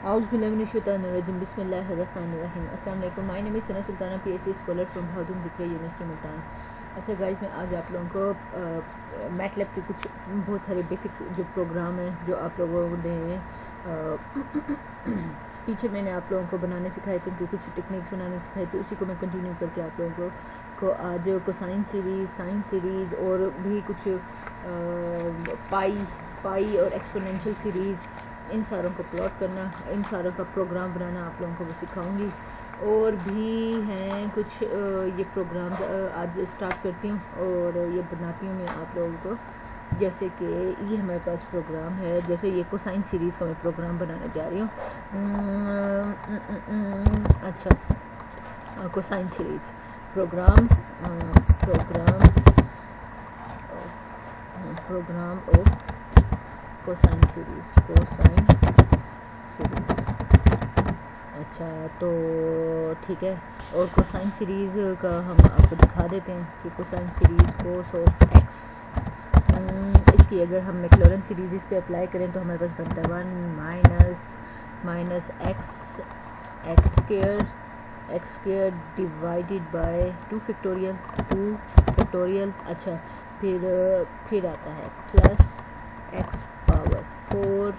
Auzubillahiminash-shaytanir-rajim. Bismillahir-rahmanir-rahim. अस्सलाम वालेकुम. My name is Sana Sultana, PhD scholar from Bahauddin Zakariya university Multan. अच्छा गाइस, मैं आज आप लोगों को मैटलैब के कुछ बहुत सारे बेसिक जो प्रोग्राम हैं जो आप लोगों ने पीछे मैंने आप लोगों को बनाने सिखाए थे, कुछ टेक्निक्स बनाने सिखाए थे, उसी को मैं कंटिन्यू करके आप लोगों को आज कोसाइन सीरीज़, साइन सीरीज़ और भी कुछ पाई और एक्सपोनेंशियल सीरीज़, इन सारों को प्लॉट करना, इन सारों का प्रोग्राम बनाना आप लोगों को वो सिखाऊंगी. और भी हैं कुछ ये प्रोग्राम आज स्टार्ट करती हूँ और ये बनाती हूँ मैं आप लोगों को. जैसे कि ये हमारे पास प्रोग्राम है, जैसे ये कोसाइन सीरीज़ का मैं प्रोग्राम बनाने जा रही हूँ. अच्छा, cosine series program of cosine series. अच्छा, तो ठीक है. और कोसाइन सीरीज़ का हम आपको दिखा देते हैं कि cosine series cos of x, इसकी अगर हम मैक्लॉरेन सीरीज़ इस पे अप्लाई करें तो हमारे पास बनता है 1 minus x square divided by 2 factorial. अच्छा, फिर आता है प्लस एक्स पावर 4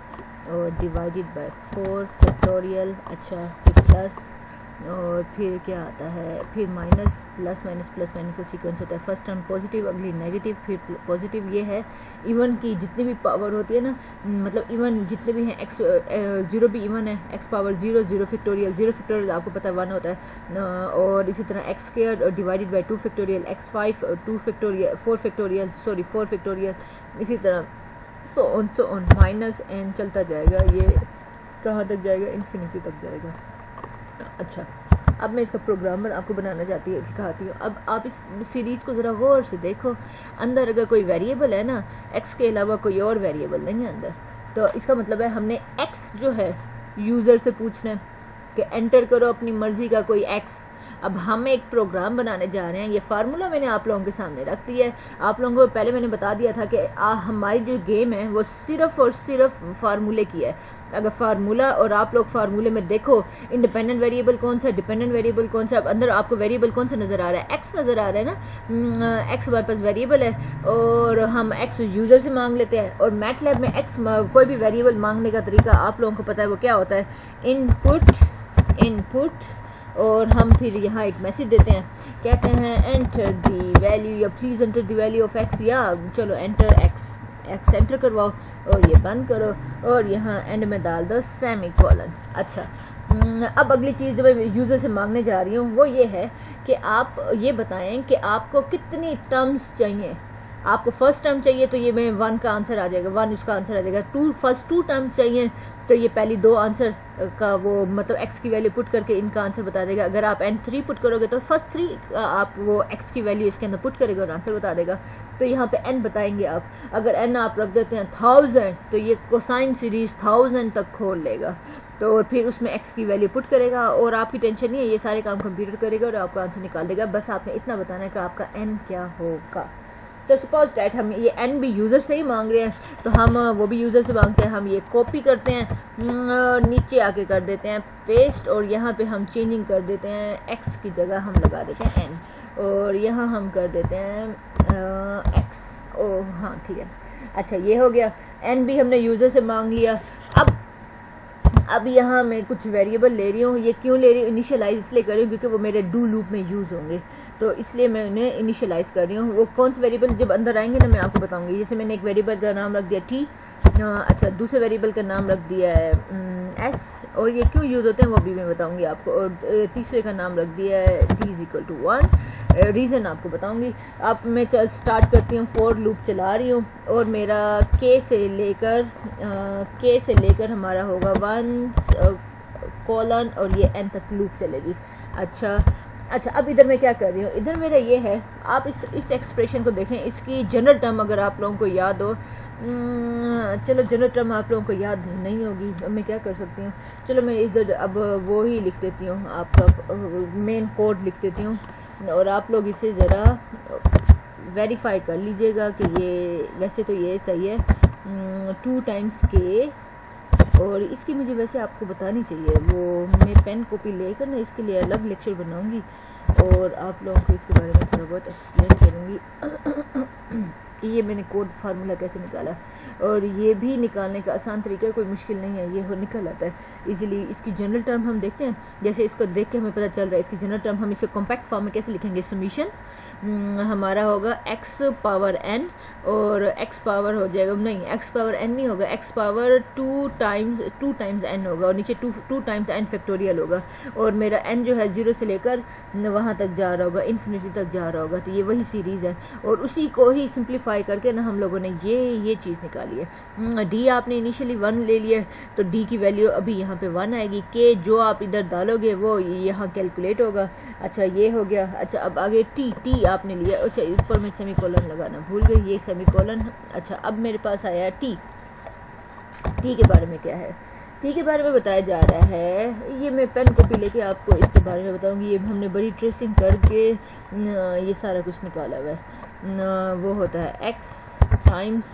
और डिवाइडेड बाय 4 फैक्टोरियल. अच्छा, फिर प्लस और फिर क्या आता है, फिर माइनस प्लस माइनस का सीक्वेंस होता है. फर्स्ट टर्म पॉजिटिव, अगली नेगेटिव, फिर पॉजिटिव. ये है इवन की जितनी भी पावर होती है ना, मतलब इवन जितने भी हैं, एक्स 0 भी इवन है, एक्स पावर 0 फैक्टोरियल आपको पता है 1 होता है. और इसी तरह एक्स स्क्वायर और डिवाइडेड बाय 2 फैक्टोरियल, एक्स 5 और 4 फैक्टोरियल. इसी तरह सो ऑन माइनस एन चलता जाएगा. ये कहाँ तक जाएगा? इन्फिनिटी तक जाएगा. अच्छा, अब मैं इसका प्रोग्राम आपको बनाना सिखाती हूँ. अब आप इस सीरीज को ज़रा गौर से देखो. अंदर अगर कोई वेरिएबल है ना, एक्स के अलावा कोई और वेरिएबल नहीं है अंदर, तो इसका मतलब है हमने एक्स जो है यूज़र से पूछना है कि एंटर करो अपनी मर्ज़ी का कोई एक्स. अब हम एक प्रोग्राम बनाने जा रहे हैं. ये फार्मूला मैंने आप लोगों के सामने रख दिया है. आप लोगों को पहले मैंने बता दिया था कि हमारी जो गेम है वो सिर्फ और सिर्फ फार्मूले की है. अगर फार्मूला और आप लोग फार्मूले में देखो इंडिपेंडेंट वेरिएबल कौन सा, डिपेंडेंट वेरिएबल कौन सा, अंदर आपको वेरिएबल कौन सा नज़र आ रहा है? एक्स नज़र आ रहा है ना. एक्स हमारे पास वेरिएबल है और हम एक्स यूज़र से मांग लेते हैं. और मैटलैब में एक्स कोई भी वेरिएबल मांगने का तरीका आप लोगों को पता है वो क्या होता है? इनपुट और हम फिर यहाँ एक मैसेज देते हैं, कहते हैं एंटर दी वैल्यू या please enter the value of x, या चलो एंटर एक्स एंटर करवाओ और ये बंद करो और यहाँ एंड में डाल दो सेमीकोलन. अच्छा, अब अगली चीज़ जो मैं यूज़र से मांगने जा रही हूँ वो ये है कि आप ये बताएं कि आपको कितनी टर्म्स चाहिए. आपको फर्स्ट टर्म चाहिए तो ये में 1 का आंसर आ जाएगा, 1 उसका आंसर आ जाएगा. फर्स्ट 2 टर्म्स चाहिए तो ये पहली 2 आंसर का वो मतलब एक्स की वैल्यू पुट करके इनका आंसर बता देगा. अगर आप एन 3 पुट करोगे तो फर्स्ट 3 आप वो एक्स की वैल्यू इसके अंदर पुट करेगा और आंसर बता देगा. तो यहाँ पे एन बताएंगे आप. अगर एन आप रख देते हैं 1000 तो ये कोसाइन सीरीज 1000 तक खोल लेगा. तो फिर उसमें एक्स की वैल्यू पुट करेगा और आपकी टेंशन नहीं है, ये सारे काम कंप्यूटर करेगा और आपका आंसर निकाल देगा. बस आपने इतना बताना है कि आपका एन क्या होगा. तो सपोज डैट हम ये एन भी यूज़र से ही मांग रहे हैं तो हम वो भी यूज़र से मांगते हैं. हम ये कॉपी करते हैं, नीचे आके कर देते हैं पेस्ट और यहाँ पे हम चेंजिंग कर देते हैं. एक्स की जगह हम लगा देते हैं एन और यहाँ हम कर देते हैं एक्स. ओह हाँ, ठीक है. अच्छा, ये हो गया. एन भी हमने यूज़र से मांग लिया. अब यहाँ मैं कुछ वेरिएबल ले रही हूँ. ये क्यों ले रही हूँ? इनिशियलाइज इसलिए कर रही हूँ क्योंकि वो मेरे डू लूप में यूज़ होंगे, तो इसलिए मैं उन्हें इनिशियलाइज कर रही हूँ. वो कौन से वेरिएबल जब अंदर आएंगे ना मैं आपको बताऊंगी. जैसे मैंने एक वेरिएबल का नाम रख दिया टी. अच्छा, दूसरे वेरिएबल का नाम रख दिया है एस और ये क्यों यूज़ होते हैं वो भी मैं बताऊंगी आपको. और तीसरे का नाम रख दिया है T is equal to 1. Reason आपको बताऊंगी. अब मैं स्टार्ट करती हूँ, फॉर लूप चला रही हूँ और मेरा के से लेकर हमारा होगा 1 कोलन और ये एन तक लूप चलेगी. अच्छा, अब इधर मैं क्या कर रही हूँ? इधर मेरा ये है, आप इस एक्सप्रेशन को देखें. इसकी जनरल टर्म अगर आप लोगों को याद हो, चलो जनरल टर्म आप लोगों को याद नहीं होगी. अब मैं क्या कर सकती हूँ, चलो मैं इधर अब वो ही लिख देती हूँ, आपका मेन कोड लिख देती हूँ और आप लोग इसे ज़रा वेरीफाई कर लीजिएगा कि ये वैसे तो ये सही है. 2 टाइम्स के और इसकी मुझे वैसे आपको बतानी चाहिए, वो मैं पेन कॉपी लेकर ना इसके लिए अलग लेक्चर बनाऊंगी और आप लोगों को इसके बारे में थोड़ा बहुत एक्सप्लेन करूँगी कि ये मैंने कोड फार्मूला कैसे निकाला, और ये भी निकालने का आसान तरीका है, कोई मुश्किल नहीं है, ये हो निकल आता है इजीली। इसकी जनरल टर्म हम देखते हैं, जैसे इसको देख के हमें पता चल रहा है इसकी जनरल टर्म हम इसको कॉम्पैक्ट फॉर्म में कैसे लिखेंगे। समीशन हमारा होगा x पावर n और x पावर हो जाएगा, नहीं x पावर n नहीं होगा, x पावर 2 टाइम्स n होगा और नीचे 2 टाइम्स n फैक्टोरियल होगा, और मेरा n जो है 0 से लेकर वहाँ तक जा रहा होगा, इन्फिनिटी तक जा रहा होगा। तो ये वही सीरीज़ है और उसी को ही सिंप्लीफाई करके ना हम लोगों ने ये चीज़ निकाली है। d आपने इनिशियली 1 ले लिया तो d की वैल्यू अभी यहाँ पे 1 आएगी, k जो आप इधर डालोगे वो यहाँ कैलकुलेट होगा। अच्छा ये हो गया। अच्छा अब आगे t आपने लिया, अच्छा ऊपर में सेमीकोलन लगाना भूल गई, ये सेमीकोलन। अच्छा अब मेरे पास आया t के बारे में क्या है, टी के बारे में बताया जा रहा है। ये मैं पेन कॉपी लेके आपको इसके बारे में बताऊंगी। ये हमने बड़ी ट्रेसिंग करके ये सारा कुछ निकाला हुआ है। वो होता है x टाइम्स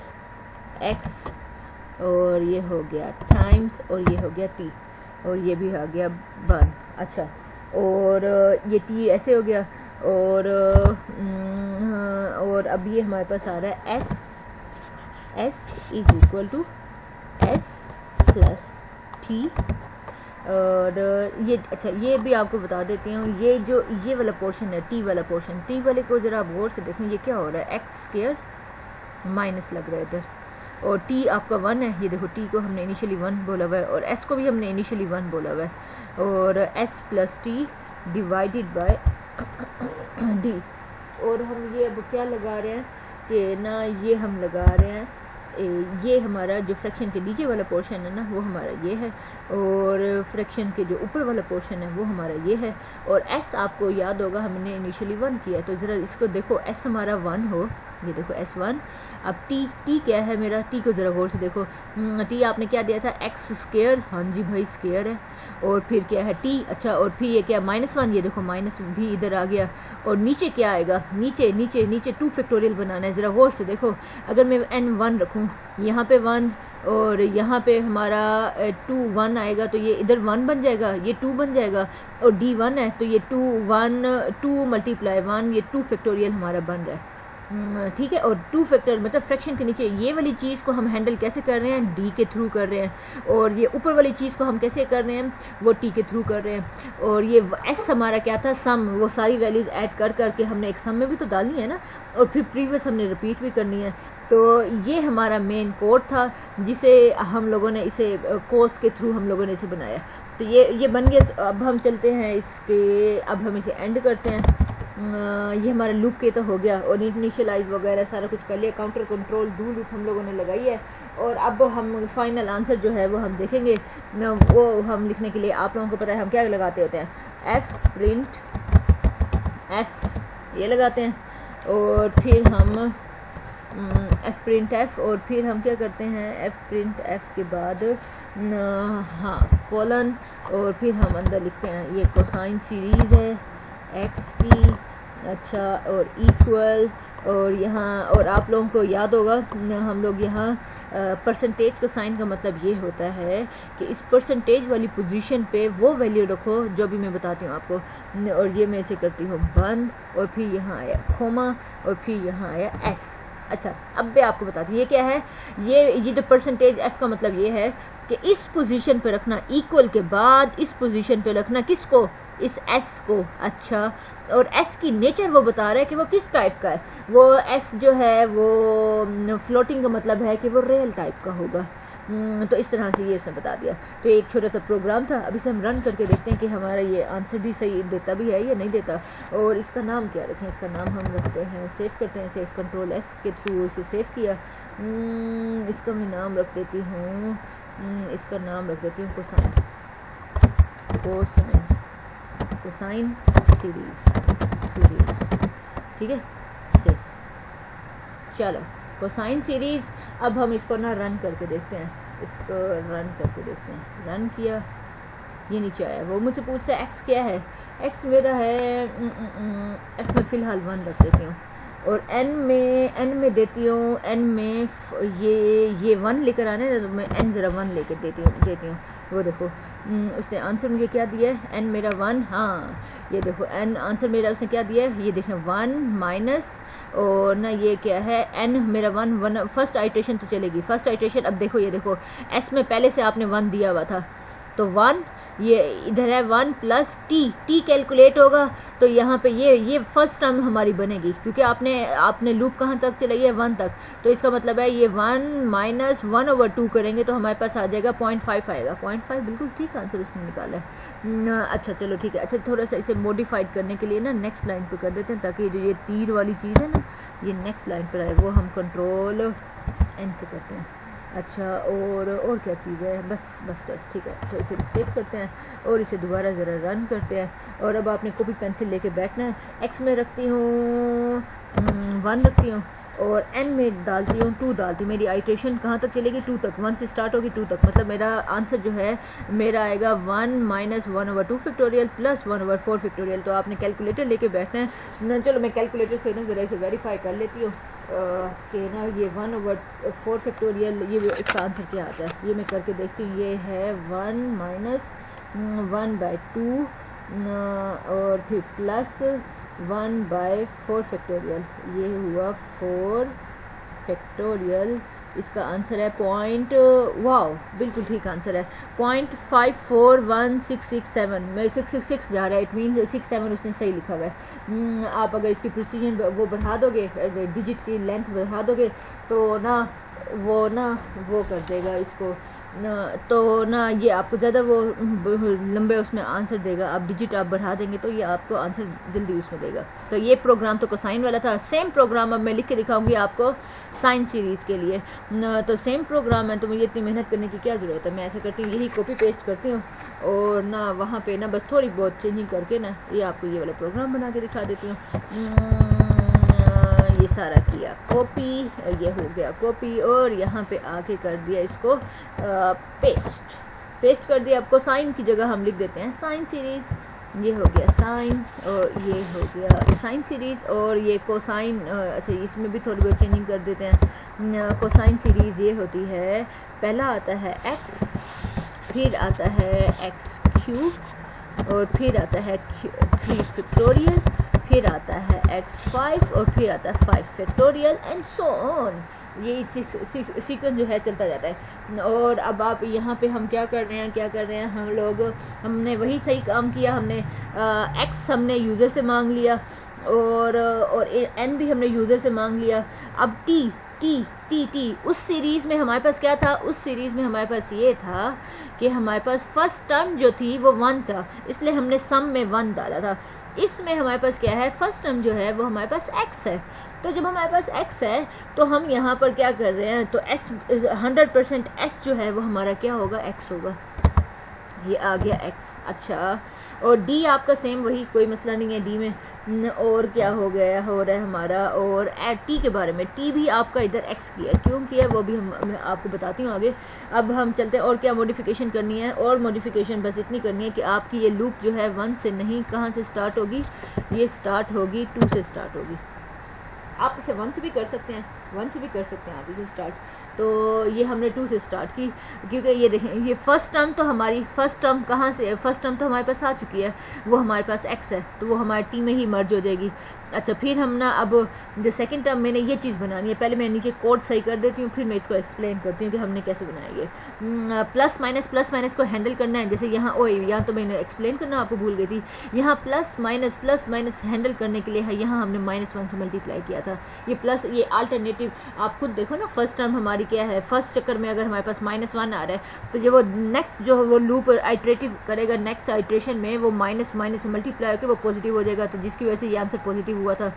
x और ये हो गया टाइम्स और ये हो गया t और ये भी आ गया 1। अच्छा और ये t ऐसे हो गया और अब ये हमारे पास आ रहा है s is equal to s plus t। और ये अच्छा ये भी आपको बता देती हूँ, ये जो ये वाला पोर्शन है t वाला पोर्शन, t वाले को ज़रा आप गौर से देखें, ये क्या हो रहा है x स्क्वायर माइनस लग रहा है इधर, और t आपका 1 है। ये देखो t को हमने इनिशियली 1 बोला हुआ है और s को भी हमने इनिशियली 1 बोला हुआ है, और s plus t divided by d। और हम ये अब क्या लगा रहे हैं कि ना ये हम लगा रहे हैं ये हमारा जो फ्रैक्शन के नीचे वाला पोर्शन है ना वो हमारा ये है, और फ्रैक्शन के जो ऊपर वाला पोर्शन है वो हमारा ये है। और s आपको याद होगा हमने इनिशियली 1 किया, तो ज़रा इसको देखो s हमारा 1 हो, ये देखो s1। अब t क्या है मेरा, t को ज़रा गौर से देखो, t आपने क्या दिया था x स्क्वायर, हाँ जी भाई स्क्वायर है, और फिर क्या है t। अच्छा और फिर ये क्या -1, ये देखो माइनस भी इधर आ गया, और नीचे क्या आएगा, नीचे 2 फैक्टोरियल बनाना है। ज़रा गौर से देखो, अगर मैं n 1 रखूँ यहाँ पे 1 और यहाँ पे हमारा 2 1 आएगा तो ये इधर 1 बन जाएगा, ये 2 बन जाएगा, और d 1 है तो ये 2 मल्टीप्लाई 1, ये 2 फैक्टोरियल हमारा बन रहा है। ठीक है, और 2 फैक्टर मतलब फ्रैक्शन के नीचे ये वाली चीज़ को हम हैंडल कैसे कर रहे हैं, d के थ्रू कर रहे हैं, और ये ऊपर वाली चीज़ को हम कैसे कर रहे हैं, वो t के थ्रू कर रहे हैं। और ये s हमारा क्या था, सम, वो सारी वैल्यूज़ ऐड कर करके हमने एक सम में भी तो डालनी है ना, और फिर प्रीवियस हमने रिपीट भी करनी है। तो ये हमारा मेन कोड था जिसे हम लोगों ने इसे कोर्स के थ्रू हम लोगों ने इसे बनाया। तो ये बन गया। अब हम चलते हैं इसके, अब हम इसे एंड करते हैं। ये हमारा लूप के तो हो गया और इनिशियलाइज वगैरह सारा कुछ कर लिया, काउंटर कंट्रोल डू लूप हम लोगों ने लगाई है। और अब हम फाइनल आंसर जो है वो हम देखेंगे, वो हम लिखने के लिए आप लोगों को पता है हम क्या लगाते होते हैं, f प्रिंट f ये लगाते हैं, और फिर हम f प्रिंट f, और फिर हम क्या करते हैं f प्रिंट f के बाद हाँ कॉलन, और फिर हम अंदर लिखते हैं ये कोसाइन सीरीज़ है x की। अच्छा और इक्वल, और यहाँ और आप लोगों को याद होगा हम लोग यहाँ परसेंटेज का साइन का मतलब ये होता है कि इस परसेंटेज वाली पोजीशन पे वो वैल्यू रखो जो भी मैं बताती हूँ आपको। और ये मैं इसे करती हूँ बंद, और फिर यहाँ आया खोमा, और फिर यहाँ आया s। अच्छा अब मैं आपको बताती हूँ ये क्या है, ये जो परसेंटेज f का मतलब ये है कि इस पोजीशन पे रखना, इक्वल के बाद इस पोजीशन पे रखना किसको, इस s को। अच्छा और s की नेचर वो बता रहा है कि वो किस टाइप का है, वो s जो है वो फ्लोटिंग का मतलब है कि वो रियल टाइप का होगा। तो इस तरह से ये उसने बता दिया। तो एक छोटा सा प्रोग्राम था, अभी से हम रन करके देखते हैं कि हमारा ये आंसर भी सही देता भी है या नहीं देता। और इसका नाम क्या रखें, इसका नाम हम रखते हैं, सेव करते हैं, सेव कंट्रोल s के थ्रू इसे सेव किया। इसका मैं नाम रख देती हूँ, इसका नाम रख देती हूँ कोसाइन सीरीज, ठीक है सेव। चलो कोसाइन सीरीज, अब हम इसको ना रन करके देखते हैं, इसको रन करके देखते हैं। रन किया, ये नीचे आया, वो मुझसे पूछ रहा है x क्या है, x मेरा है x में फ़िलहाल 1 रख देती हूँ, और n में देती हूँ, n में ये 1 लेकर आने ना, तो मैं n ज़रा 1 लेकर देती हूँ। वो देखो उसने आंसर मुझे क्या दिया है, n मेरा 1, हाँ ये देखो n आंसर मेरा उसने क्या दिया है, ये देखें 1 माइनस और ना ये क्या है n मेरा 1 फर्स्ट आइट्रेशन तो चलेगी, फर्स्ट आइट्रेशन। अब देखो ये देखो s में पहले से आपने 1 दिया हुआ था, तो 1 ये इधर है 1 प्लस t कैलकुलेट होगा, तो यहाँ पे ये फर्स्ट टर्म हमारी बनेगी, क्योंकि आपने लूप कहाँ तक चलाई है 1 तक, तो इसका मतलब है ये 1 माइनस 1/2 करेंगे तो हमारे पास आ जाएगा 0.5 आएगा, 0.5 बिल्कुल ठीक आंसर उसने निकाला है। अच्छा चलो ठीक है। अच्छा थोड़ा सा इसे मॉडिफाइड करने के लिए ना नेक्स्ट लाइन पे कर देते हैं, ताकि जो ये तीर वाली चीज़ है ना ये नेक्स्ट लाइन पर आए, वो हम कंट्रोल n से करते हैं। अच्छा और क्या चीज़ है, बस ठीक है। तो इसे सेव करते हैं और इसे दोबारा ज़रा रन करते हैं। और अब आपने कॉपी पेंसिल लेके बैठना है, x में रखती हूँ 1 रखती हूँ और n में डालती हूँ 2 डालती हूँ। मेरी आइट्रेशन कहाँ तक चलेगी, 2 तक, 1 से स्टार्ट होगी 2 तक, मतलब मेरा आंसर जो है मेरा आएगा 1 माइनस 1/2 फैक्टोरियल प्लस 1/4 फैक्टोरियल। तो आपने कैलकुलेटर लेके बैठना है। चलो मैं कैलकुलेटर से ना ज़रा इसे वेरीफाई कर लेती हूँ कि ना ये 1/4 फैक्टोरियल ये इसका आंसर क्या आता है, ये मैं करके देखती हूँ। ये है 1 माइनस 1/2 और फिर प्लस 1/4 फैक्टोरियल, ये हुआ 4 फैक्टोरियल। इसका आंसर है वाओ बिल्कुल ठीक आंसर है 0.541667 में 666 जा रहा है, इट मीन 67 उसने सही लिखा हुआ है। आप अगर इसकी प्रिसीजन वो बढ़ा दोगे, डिजिट की लेंथ बढ़ा दोगे तो ना वो कर देगा इसको तो ना ये आपको ज़्यादा वो लंबे उसमें आंसर देगा। आप डिजिट आप बढ़ा देंगे तो ये आपको आंसर जल्दी उसमें देगा। तो ये प्रोग्राम तो कोसाइन वाला था। सेम प्रोग्राम अब मैं लिख के दिखाऊंगी आपको साइन सीरीज़ के लिए। तो सेम प्रोग्राम है, तो मुझे इतनी मेहनत करने की क्या ज़रूरत है। मैं ऐसा करती हूँ, यही कॉपी पेस्ट करती हूँ और ना वहाँ पे ना बस थोड़ी बहुत चेंजिंग करके ना ये आपको ये वाला प्रोग्राम बना के दिखा देती हूँ। ये सारा किया कॉपी, ये हो गया कॉपी और यहाँ पे आके कर दिया इसको पेस्ट कर दिया। अब कोसाइन की जगह हम लिख देते हैं साइन सीरीज़, ये हो गया साइन और ये हो गया साइन सीरीज़ और ये कोसाइन। अच्छा इसमें भी थोड़ी बहुत चेंजिंग कर देते हैं। कोसाइन सीरीज़ ये होती है, पहला आता है x, फिर आता है x³ और फिर आता है 3 फैक्टोरियल, फिर आता है x5 और फिर आता है 5 फैक्टोरियल एंड सो ऑन। ये सीक्वेंस जो है चलता जाता है। और अब आप यहाँ पे हम क्या कर रहे हैं हम लोग, हमने वही सही काम किया। हमने x हमने यूज़र से मांग लिया और n भी हमने यूज़र से मांग लिया। अब t उस सीरीज़ में हमारे पास क्या था, उस सीरीज़ में हमारे पास ये था कि हमारे पास फर्स्ट टर्म जो थी वो 1 था, इसलिए हमने सम में 1 डाला था। इसमें हमारे पास क्या है, फर्स्ट टर्म जो है वो हमारे पास x है। तो जब हमारे पास x है तो हम यहाँ पर क्या कर रहे हैं, तो s 100% s जो है वो हमारा क्या होगा, x होगा। ये आ गया x। अच्छा और d आपका सेम वही, कोई मसला नहीं है d में। और क्या हो रहा है हमारा, और t के बारे में, t भी आपका इधर x किया, क्यों किया वो भी मैं आपको बताती हूँ आगे। अब हम चलते हैं और क्या मॉडिफिकेशन करनी है। और मॉडिफिकेशन बस इतनी करनी है कि आपकी ये लूप जो है 1 से नहीं, कहाँ से स्टार्ट होगी, ये स्टार्ट होगी 2 से स्टार्ट होगी। आप इसे 1 से भी कर सकते हैं, 1 से भी कर सकते हैं आप इसे स्टार्ट। तो ये हमने 2 से स्टार्ट की, क्योंकि ये देखें ये फर्स्ट टर्म तो हमारी, फर्स्ट टर्म कहाँ से, फर्स्ट टर्म तो हमारे पास आ चुकी है, वो हमारे पास x है, तो वो हमारे t में ही मर्ज हो जाएगी। अच्छा फिर हम ना अब जो सेकंड टर्म मैंने ये चीज़ बनानी है, पहले मैं नीचे कोड सही कर देती हूँ, फिर मैं इसको एक्सप्लेन करती हूँ कि हमने कैसे बनाया ये। प्लस माइनस को हैंडल करना है। जैसे यहाँ यहाँ तो मैंने एक्सप्लेन करना आपको भूल गई थी। यहाँ प्लस माइनस हैंडल करने के लिए है, यहाँ हमने -1 से मल्टीप्लाई किया था। ये प्लस, ये अल्टरनेटिव आप खुद देखो ना, फर्स्ट टर्म हमारी क्या है, फर्स्ट चक्कर में अगर हमारे पास -1 आ रहा है तो ये वो नेक्स्ट जो वो लूप आइट्रेटिव करेगा, नेक्स्ट आइट्रेशन में वो माइनस से मल्टीप्लाई होकर वो पॉजिटिव हो जाएगा, तो जिसकी वजह से ये आंसर पॉजिटिव हुआ था।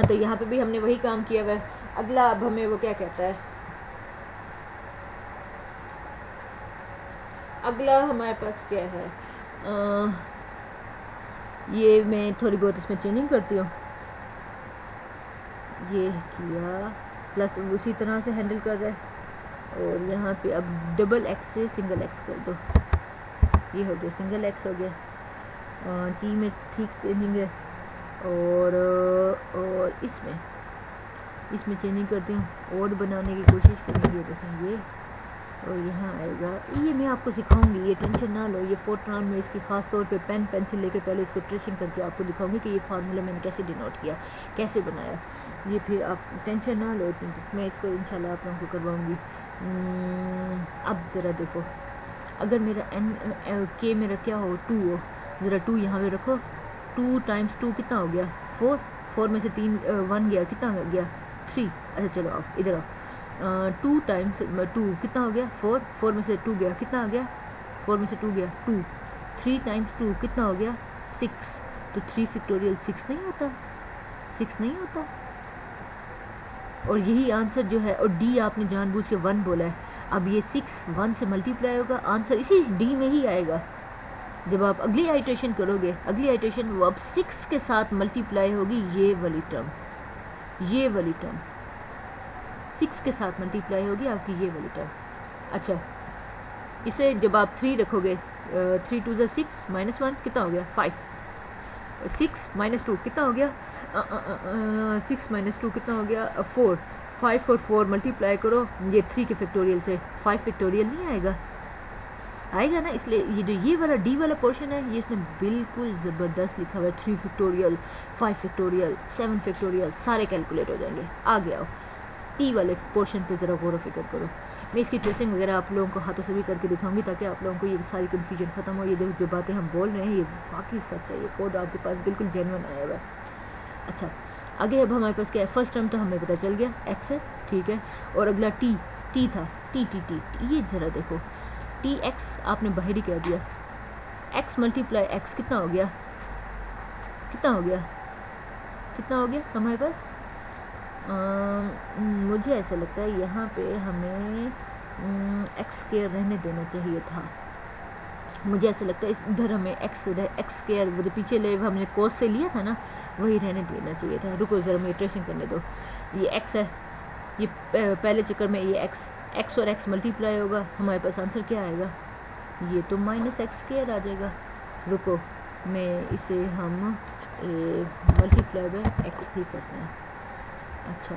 तो यहाँ पे भी हमने वही काम किया हुआ है। अगला अब हमें वो क्या कहता है, अगला हमारे पास क्या है, ये मैं थोड़ी बहुत इसमें चेंजिंग करती हूँ। ये किया प्लस उसी तरह से हैंडल कर रहा है और यहाँ पे अब डबल x से सिंगल x कर दो, ये हो गया सिंगल x हो गया। t में ठीक चेंजिंग है और इसमें इसमें चेंजिंग करती हूँ, ओड बनाने की कोशिश करेंगे। ये देखें ये, और यहाँ आएगा, ये मैं आपको सिखाऊंगी, ये टेंशन ना लो। ये फोर्ट्रान में इसकी ख़ास तौर पे पेन पेंसिल लेके पहले इसको ट्रेसिंग करके आपको दिखाऊंगी कि ये फार्मूला मैंने कैसे डिनोट किया, कैसे बनाया। ये फिर आप टेंशन ना लो, मैं इसको इंशाल्लाह आप लोगों को करवाऊँगी। अब ज़रा देखो, अगर मेरा एन के मेरा क्या हो, 2 हो, ज़रा 2 यहाँ पे रखो। 2 टाइम्स 2 कितना हो गया, 4। 4 में से 3 1 गया, कितना गया, 3। अच्छा चलो आप इधर आओ। 2 टाइम्स 2 कितना हो गया, 4। 4 में से 2 गया, कितना आ गया, 4 में से 2 गया 2। 3 टाइम्स 2 कितना हो गया, 6। तो 3 फैक्टोरियल 6 नहीं होता, 6 नहीं होता। और यही आंसर जो है, और डी आपने जानबूझ के 1 बोला है। अब ये 6 1 से मल्टीप्लाई होगा, आंसर इसी डी में ही आएगा। जब आप अगली आइट्रेशन करोगे, अगली आइट्रेशन वो अब 6 के साथ मल्टीप्लाई होगी, ये वाली टर्म, ये वाली टर्म 6 के साथ मल्टीप्लाई होगी आपकी ये वाली टर्म। अच्छा, इसे जब आप 3 रखोगे, 3 2 6 -1 कितना हो गया, 5। 6 - 2 कितना हो गया, 6 - 2 कितना हो गया, 4। 5 और 4 मल्टीप्लाई करो ये 3 के फैक्टोरियल से, 5 फैक्टोरियल नहीं आएगा, आएगा ना। इसलिए ये जो ये वाला डी वाला पोर्शन है, ये इसने बिल्कुल ज़बरदस्त लिखा हुआ है। 3 फैक्टोरियल, 5 फैक्टोरियल, 7 फैक्टोरियल सारे कैलकुलेट हो जाएंगे। आगे आओ, टी वाले पोर्शन पे ज़रा गौर फिक्र करो। मैं इसकी ट्रेसिंग वगैरह आप लोगों को हाथों से भी करके दिखाऊंगी, ताकि आप लोगों को ये सारी कन्फ्यूजन ख़त्म हो। ये जो बातें हम बोल रहे हैं ये वाकई सच है, ये कोड आपके पास बिल्कुल जेन्युइन आया हुआ है। अच्छा, आगे अब हमारे पास क्या है, फर्स्ट टर्म तो हमें पता चल गया एक्स है, ठीक है। और अगला टी था, टी ये ज़रा देखो, टी एक्स आपने बाहर ही कह दिया, एक्स मल्टीप्लाई एक्स कितना हो गया, कितना हो गया, कितना हो गया हमारे पास। मुझे ऐसा लगता है यहाँ पे हमें एक्स स्क्वायर रहने देना चाहिए था। मुझे ऐसा लगता है इधर हमें एक्स स्क्वायर वो जो पीछे ले हमने कोस से लिया था ना, वही रहने देना चाहिए था। रुको ज़रा मुझे ट्रेसिंग करने दो। ये एक्स है, ये पहले चक्कर में ये एक्स और एक्स मल्टीप्लाई होगा, हमारे पास आंसर क्या आएगा, ये तो -x² आ जाएगा। रुको, मैं इसे हम मल्टीप्लाई बाय एक्स ही करते हैं। अच्छा,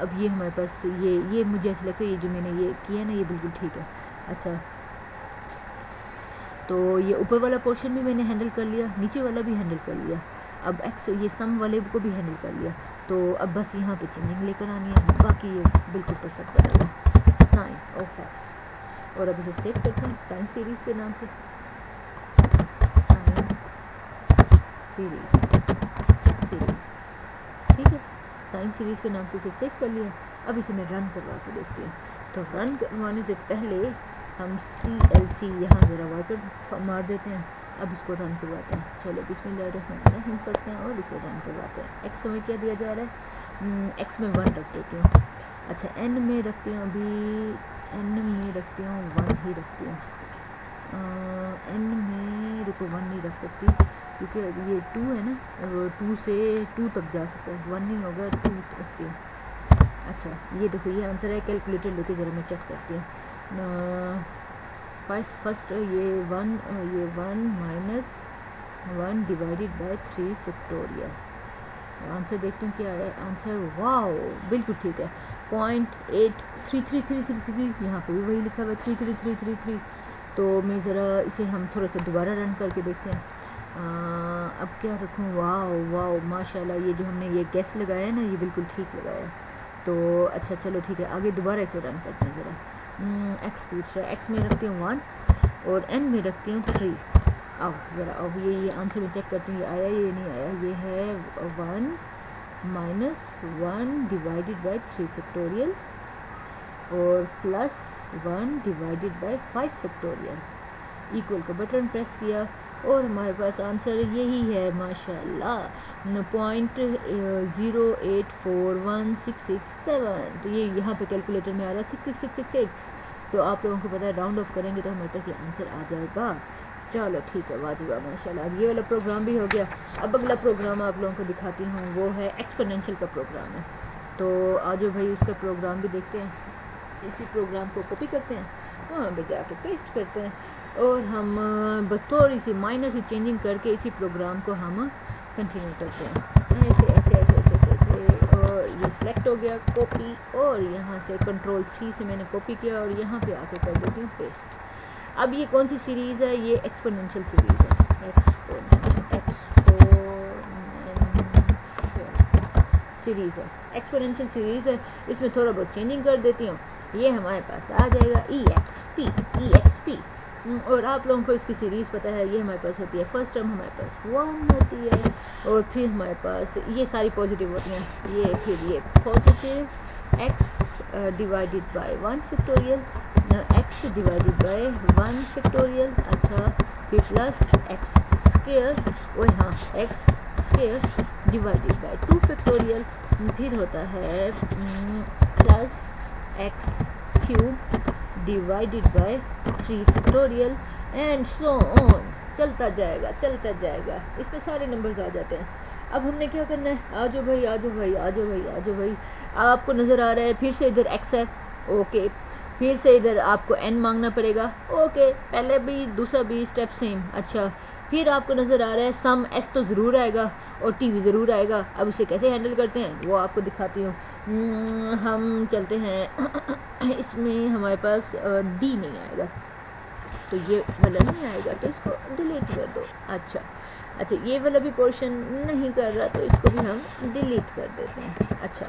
अब ये हमारे पास ये मुझे ऐसा लगता है ये जो मैंने ये किया ना, ये बिल्कुल ठीक है। अच्छा, तो ये ऊपर वाला पोर्शन भी मैंने हैंडल कर लिया, नीचे वाला भी हैंडल कर लिया। अब एक्स ये सम वाले को भी हैंडल कर लिया, तो अब बस यहाँ पे चेंजिंग लेकर आनी है, बाकी ये बिल्कुल परफेक्ट बनेगा। साइन ऑफ एक्स, और अब इसे सेव करते हैं साइन सीरीज के नाम से, साइन सीरीज, ठीक है, साइन सीरीज के नाम से इसे सेव कर लिया। अब इसे मैं रन करवा के देखती हूँ। तो रन करवाने से पहले हम CLC यहाँ ज़रा वाइपर मार देते हैं। अब इसको रन करवाते हैं। चलो बिस्मिल्लाहिर्रहमानिर्रहीम करते हैं और इसे रन करवाते हैं। एक्स में क्या दिया जा रहा है, एक्स में 1 रख देती हूँ। अच्छा, एन में रखती हूँ, अभी एन में रखती हूँ 1 ही रखती हूँ। एन में रुको 1 नहीं रख सकती, क्योंकि ये 2 है ना, 2 से 2 तक जा सकता है, 1 नहीं होगा, 2 रखती हूँ। अच्छा, ये देखो ये आंसर है। कैलकुलेटर लेके ज़रा मैं चेक करती हूँ। फर्स्ट ये 1 -1 डिवाइडेड बाय 3 फैक्टोरियल। आंसर देखती हूँ क्या है आंसर। वाओ, बिल्कुल ठीक है, 0.83333 यहाँ पे भी वही लिखा हुआ है 33333। तो मैं ज़रा इसे हम थोड़ा सा दोबारा रन करके देखते हैं। अब क्या रखूँ, वाओ माशाल्लाह, ये जो हमने ये गैस लगाया है ना, ये बिल्कुल ठीक लगाया है। तो अच्छा चलो ठीक है, आगे दोबारा इसे रन करते हैं ज़रा। एक्स पूछ रहा है, एक्स में रखती हूँ 1 और एन में रखती हूँ 3। अब ज़रा अब ये आंसर में चेक करती हूँ, ये आया ये नहीं आया। ये है 1 -1 डिवाइडेड बाय 3 फैक्टोरियल और +1 डिवाइडेड बाय 5 फैक्टोरियल। इक्वल का बटन प्रेस किया और हमारे पास आंसर यही है माशाल्लाह, 0.0841667। तो ये यहाँ पे कैलकुलेटर में आ रहा है 66666। तो आप लोगों को पता है राउंड ऑफ करेंगे तो हमारे पास ये आंसर आ जाएगा। चलो ठीक है, वाजिबा माशाल्लाह। अब ये वाला प्रोग्राम भी हो गया। अब अगला प्रोग्राम आप लोगों को दिखाती हूँ, वो है एक्सपोनेंशियल का प्रोग्राम है। तो आज भाई उसका प्रोग्राम भी देखते हैं। इसी प्रोग्राम को कॉपी करते हैं, वहाँ पे जाके पेस्ट करते हैं और हम बस थोड़ी सी माइनर सी चेंजिंग करके इसी प्रोग्राम को हम कंटिन्यू करते हैं ऐसे ऐसे ऐसे ऐसे ऐसे ऐसे, और ये सिलेक्ट हो गया कॉपी, और यहाँ से कंट्रोल C से मैंने कॉपी किया और यहाँ पे आके कर देती हूँ पेस्ट। अब ये कौन सी सीरीज़ है? ये एक्सपोनेंशियल सीरीज़ है, सीरीज़ है, एक्सपोनेंशियल सीरीज़ है। इसमें थोड़ा बहुत चेंजिंग कर देती हूँ, ये हमारे पास आ जाएगा EXP। और आप लोगों को इसकी सीरीज़ पता है, ये हमारे पास होती है फर्स्ट टर्म हमारे पास 1 होती है, और फिर हमारे पास ये सारी पॉजिटिव होती हैं। ये फिर ये positive x divided by 1 factorial, x divided by 1 factorial, अच्छा, फिर प्लस x स्क्वायर, और यहाँ x square divided by 2 factorial, फिर होता है plus x cube divided by 3 factorial, and so on, चलता जाएगा। इसमें सारे नंबर्स आ जाते हैं। अब हमने क्या करना है? आ जाओ भाई। आपको नज़र आ रहा है फिर से इधर x है, ओके, फिर से इधर आपको n मांगना पड़ेगा, ओके, पहले भी दूसरा भी स्टेप सेम। अच्छा, फिर आपको नज़र आ रहा है सम s तो ज़रूर आएगा और t भी ज़रूर आएगा। अब उसे कैसे हैंडल करते हैं वो आपको दिखाती हूँ। हम चलते हैं इसमें हमारे पास d नहीं आएगा, तो ये वाला नहीं आएगा, तो इसको डिलीट कर दो। अच्छा, ये वाला भी पोर्शन नहीं कर रहा, तो इसको भी हम डिलीट कर देते हैं। अच्छा,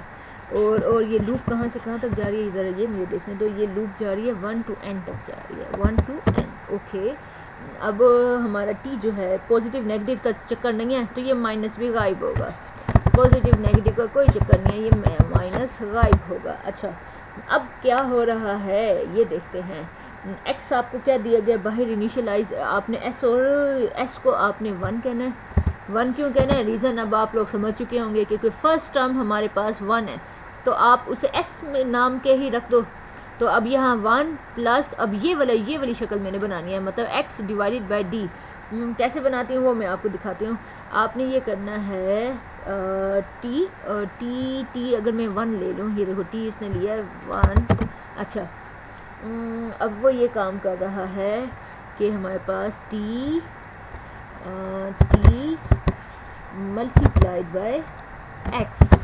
और ये लूप कहाँ से कहाँ तक जा रही है, इधर ये मुझे देखने दो। ये लूप जा रही है 1 to n तक जा रही है, 1 to n, ओके। अब हमारा t जो है पॉजिटिव नेगेटिव का चक्कर नहीं है, तो ये माइनस भी गायब होगा। पॉजिटिव नेगेटिव का कोई चक्कर नहीं है, ये माइनस गायब होगा। अच्छा, अब क्या हो रहा है ये देखते हैं। x आपको क्या दिया गया बाहर इनिशियलाइज, आपने s और s को आपने 1 कहना है। 1 क्यों कहना है? रीज़न अब आप लोग समझ चुके होंगे, क्योंकि फर्स्ट टर्म हमारे पास 1 है, तो आप उसे s में नाम के ही रख दो। तो अब यहाँ 1 प्लस, अब ये वाली शक्ल मैंने बनानी है, मतलब x डिवाइडेड बाय d। कैसे बनाती हूँ वो मैं आपको दिखाती हूँ। आपने ये करना है t अगर मैं 1 ले लूँ, ये देखो t इसने लिया है 1। अच्छा, अब वो ये काम कर रहा है कि हमारे पास t मल्टीप्लाइड बाय x,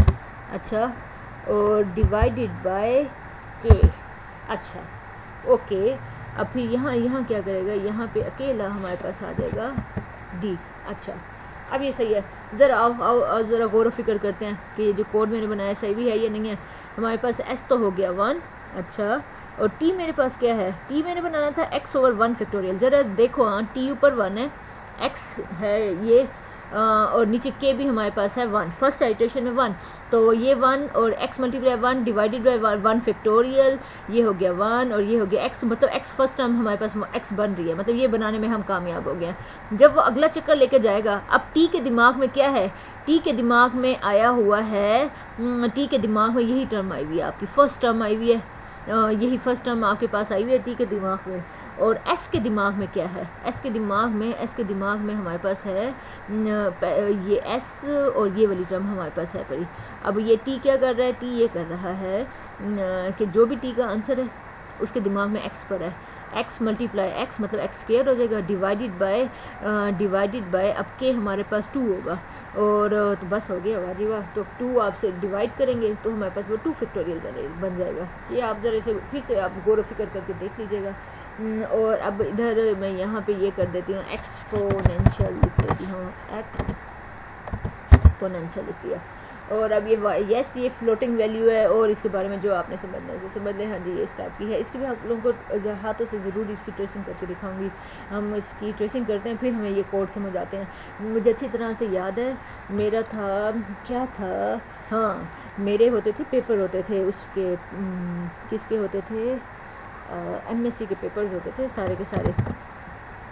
अच्छा, और डिवाइडेड बाय k। अच्छा, ओके। अब फिर यहाँ क्या करेगा, यहाँ पे अकेला हमारे पास आ जाएगा d। अच्छा, अब ये सही है। ज़रा आओ ज़रा गौर व फिक्र करते हैं कि ये जो कोड मैंने बनाया सही भी है या नहीं है। हमारे पास s तो हो गया 1, अच्छा, और t मेरे पास क्या है? t मैंने बनाना था x ओवर 1 फैक्टोरियल। ज़रा देखो, हाँ, t ऊपर 1 है, x है ये, और नीचे k भी हमारे पास है 1, फर्स्ट आइटरेशन में 1, तो ये 1 और x multiply 1 divided by 1 factorial, ये हो गया 1 और ये हो गया x, मतलब x फर्स्ट टर्म हमारे पास x बन रही है, मतलब ये बनाने में हम कामयाब हो गए। जब वो अगला चक्कर लेके जाएगा, अब t के दिमाग में क्या है? t के दिमाग में आया हुआ है, t के दिमाग में यही टर्म आई हुई है, आपकी फर्स्ट टर्म आई हुई है, यही फर्स्ट टर्म आपके पास आई हुई है t के दिमाग में। और s के दिमाग में क्या है? s के दिमाग में हमारे पास है ये s और ये वाली टर्म हमारे पास है पड़ी। अब ये t क्या कर रहा है? t ये कर रहा है कि जो भी t का आंसर है उसके दिमाग में x पर है, x मल्टीप्लाई x मतलब x स्क्वायर हो जाएगा, डिवाइडेड बाय अब k हमारे पास 2 होगा, और तो बस हो गया, वाह जी वाह। तो 2 आपसे डिवाइड करेंगे तो हमारे पास वो 2 फैक्टोरियल बन जाएगा। ये आप ज़रा से फिर से आप गौर व फिक्र करके देख लीजिएगा। और अब इधर मैं यहाँ पे ये कर देती हूँ, एक्सपोनेंशियल लिख देती हूँ, एक्सपोनेंशियल लिख दिया। और अब ये यस, ये फ्लोटिंग वैल्यू है, और इसके बारे में जो आपने समझना है समझ लें। हाँ जी, ये इस टाइप की है। इसकी भी आप लोगों को हाथों से ज़रूर इसकी ट्रेसिंग करके दिखाऊंगी। हम इसकी ट्रेसिंग करते हैं, फिर हमें ये कोड समझ आते हैं। मुझे अच्छी तरह से याद है, मेरा था क्या था, हाँ, मेरे होते थे पेपर होते थे, उसके किसके होते थे, MSc के पेपर्स होते थे सारे के सारे,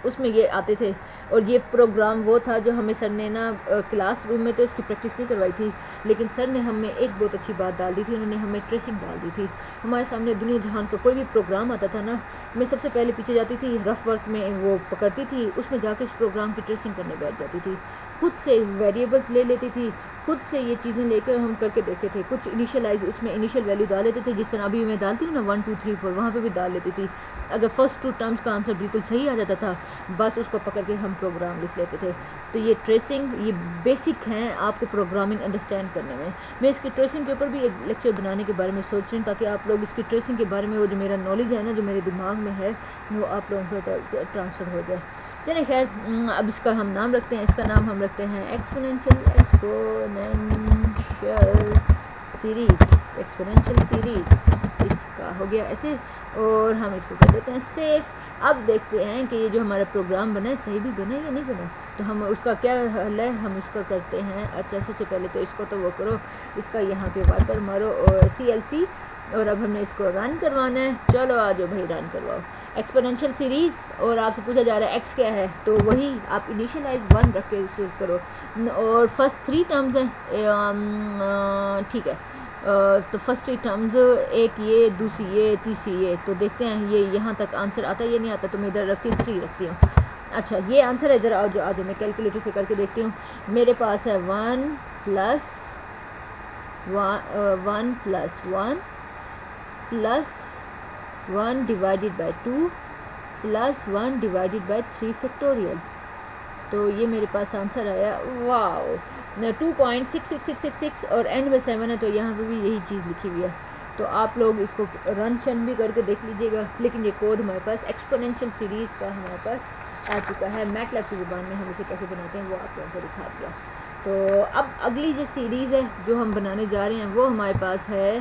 उसमें ये आते थे। और ये प्रोग्राम वो था जो हमें सर ने ना क्लासरूम में तो इसकी प्रैक्टिस नहीं करवाई थी, लेकिन सर ने हमें एक बहुत अच्छी बात डाल दी थी, उन्होंने हमें ट्रेसिंग डाल दी थी। हमारे सामने दुनिया जहान का कोई भी प्रोग्राम आता था ना, मैं सबसे पहले पीछे जाती थी, रफ वर्क में वो पकड़ती थी, उसमें जाकर इस प्रोग्राम की ट्रेसिंग करने बैठ जाती थी। खुद से वेरिएबल्स ले लेती थी, खुद से ये चीज़ें लेकर हम करके देखते थे। कुछ इनिशियलाइज उसमें इनिशियल वैल्यू डाल लेते थे, जिस तरह अभी मैं डालती हूँ ना 1 2 3 4, वहाँ पे भी डाल लेती थी। अगर फर्स्ट 2 टर्म्स का आंसर बिल्कुल सही आ जाता था, बस उसको पकड़ के हम प्रोग्राम लिख लेते थे। तो ये ट्रेसिंग, ये बेसिक हैं आपको प्रोग्रामिंग अंडरस्टैंड करने में। मैं इसकी ट्रेसिंग के ऊपर भी एक लेक्चर बनाने के बारे में सोच रही हूँ, ताकि आप लोग इसकी ट्रेसिंग के बारे में वो जो मेरा नॉलेज है ना, जो मेरे दिमाग में है, वो आप लोगों को ट्रांसफ़र हो जाए। चलिए खैर, अब इसका हम नाम रखते हैं। इसका नाम हम रखते हैं एक्सपोनेंशियल सीरीज़। इसका हो गया ऐसे, और हम इसको कर देते हैं सेव। अब देखते हैं कि ये जो हमारा प्रोग्राम बना है सही भी बना है या नहीं बना। तो हम उसका क्या हल है, हम इसका करते हैं। अच्छा, सबसे पहले तो इसको तो वो करो, इसका यहाँ पे वाइपर मारो और CLC, और अब हमने इसको रन करवाना है। चलो आ जाओ भाई, रन करवाओ एक्सपोनेंशियल सीरीज़। और आपसे पूछा जा रहा है x क्या है, तो वही आप इनिशियलाइज 1 रख के इसे करो, और फर्स्ट 3 टर्म्स हैं, ठीक है। तो फर्स्ट 3 टर्म्स, एक ये, दूसरी ये, तीसरी ये। तो देखते हैं ये यहाँ तक आंसर आता है या नहीं आता। तो मैं इधर रखती हूँ 3 रखती हूँ। अच्छा, ये आंसर है। इधर आओ जो मैं कैलकुलेटर से करके देखती हूँ। मेरे पास है 1 plus 1 divided by 2 plus 1 divided by 3 factorial. तो ये मेरे पास आंसर आया। वाओ, 2.66666 और एंड में 7 है, तो यहाँ पे भी यही चीज़ लिखी हुई है। तो आप लोग इसको रन शन भी करके देख लीजिएगा। लेकिन ये कोड हमारे पास एक्सपोनेंशियल सीरीज़ का हमारे पास आ चुका है। मैटलैब की ज़ुबान में हम इसे कैसे बनाते हैं वो आप लोगों को दिखा दिया। तो अब अगली जो सीरीज़ है जो हम बनाने जा रहे हैं, वो हमारे पास है,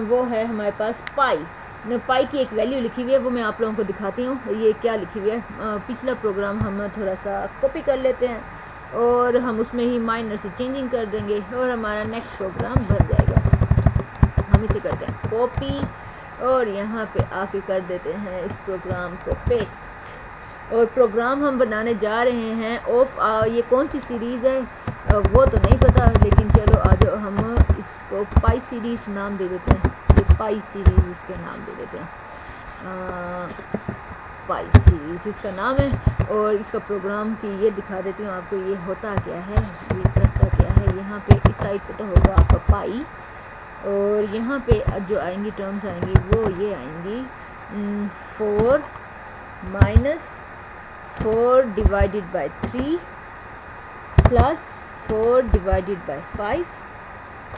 वो है हमारे पास पाई की एक वैल्यू लिखी हुई है। वो मैं आप लोगों को दिखाती हूँ ये क्या लिखी हुई है। पिछला प्रोग्राम हम थोड़ा सा कॉपी कर लेते हैं, और हम उसमें ही माइनर से चेंजिंग कर देंगे, और हमारा नेक्स्ट प्रोग्राम बन जाएगा। हम इसे करते हैं कॉपी, और यहाँ पे आके कर देते हैं इस प्रोग्राम को पेस्ट। और प्रोग्राम हम बनाने जा रहे हैं ऑफ ये कौन सी सीरीज़ है वो तो नहीं पता, लेकिन चलो आज हम इसको पाई सीरीज़ नाम दे देते हैं। ये पाई सीरीज़ इसके नाम दे देते हैं। पाई सीरीज़ इसका नाम है, और इसका प्रोग्राम की ये दिखा देती हूँ आपको। ये होता क्या है, ये करता क्या है। यहाँ पे इस साइड पे तो होगा आपका पाई, और यहाँ पे जो आएंगी टर्म्स आएंगी वो ये आएंगी 4 minus 4 divided by 3 plus 4 divided by 5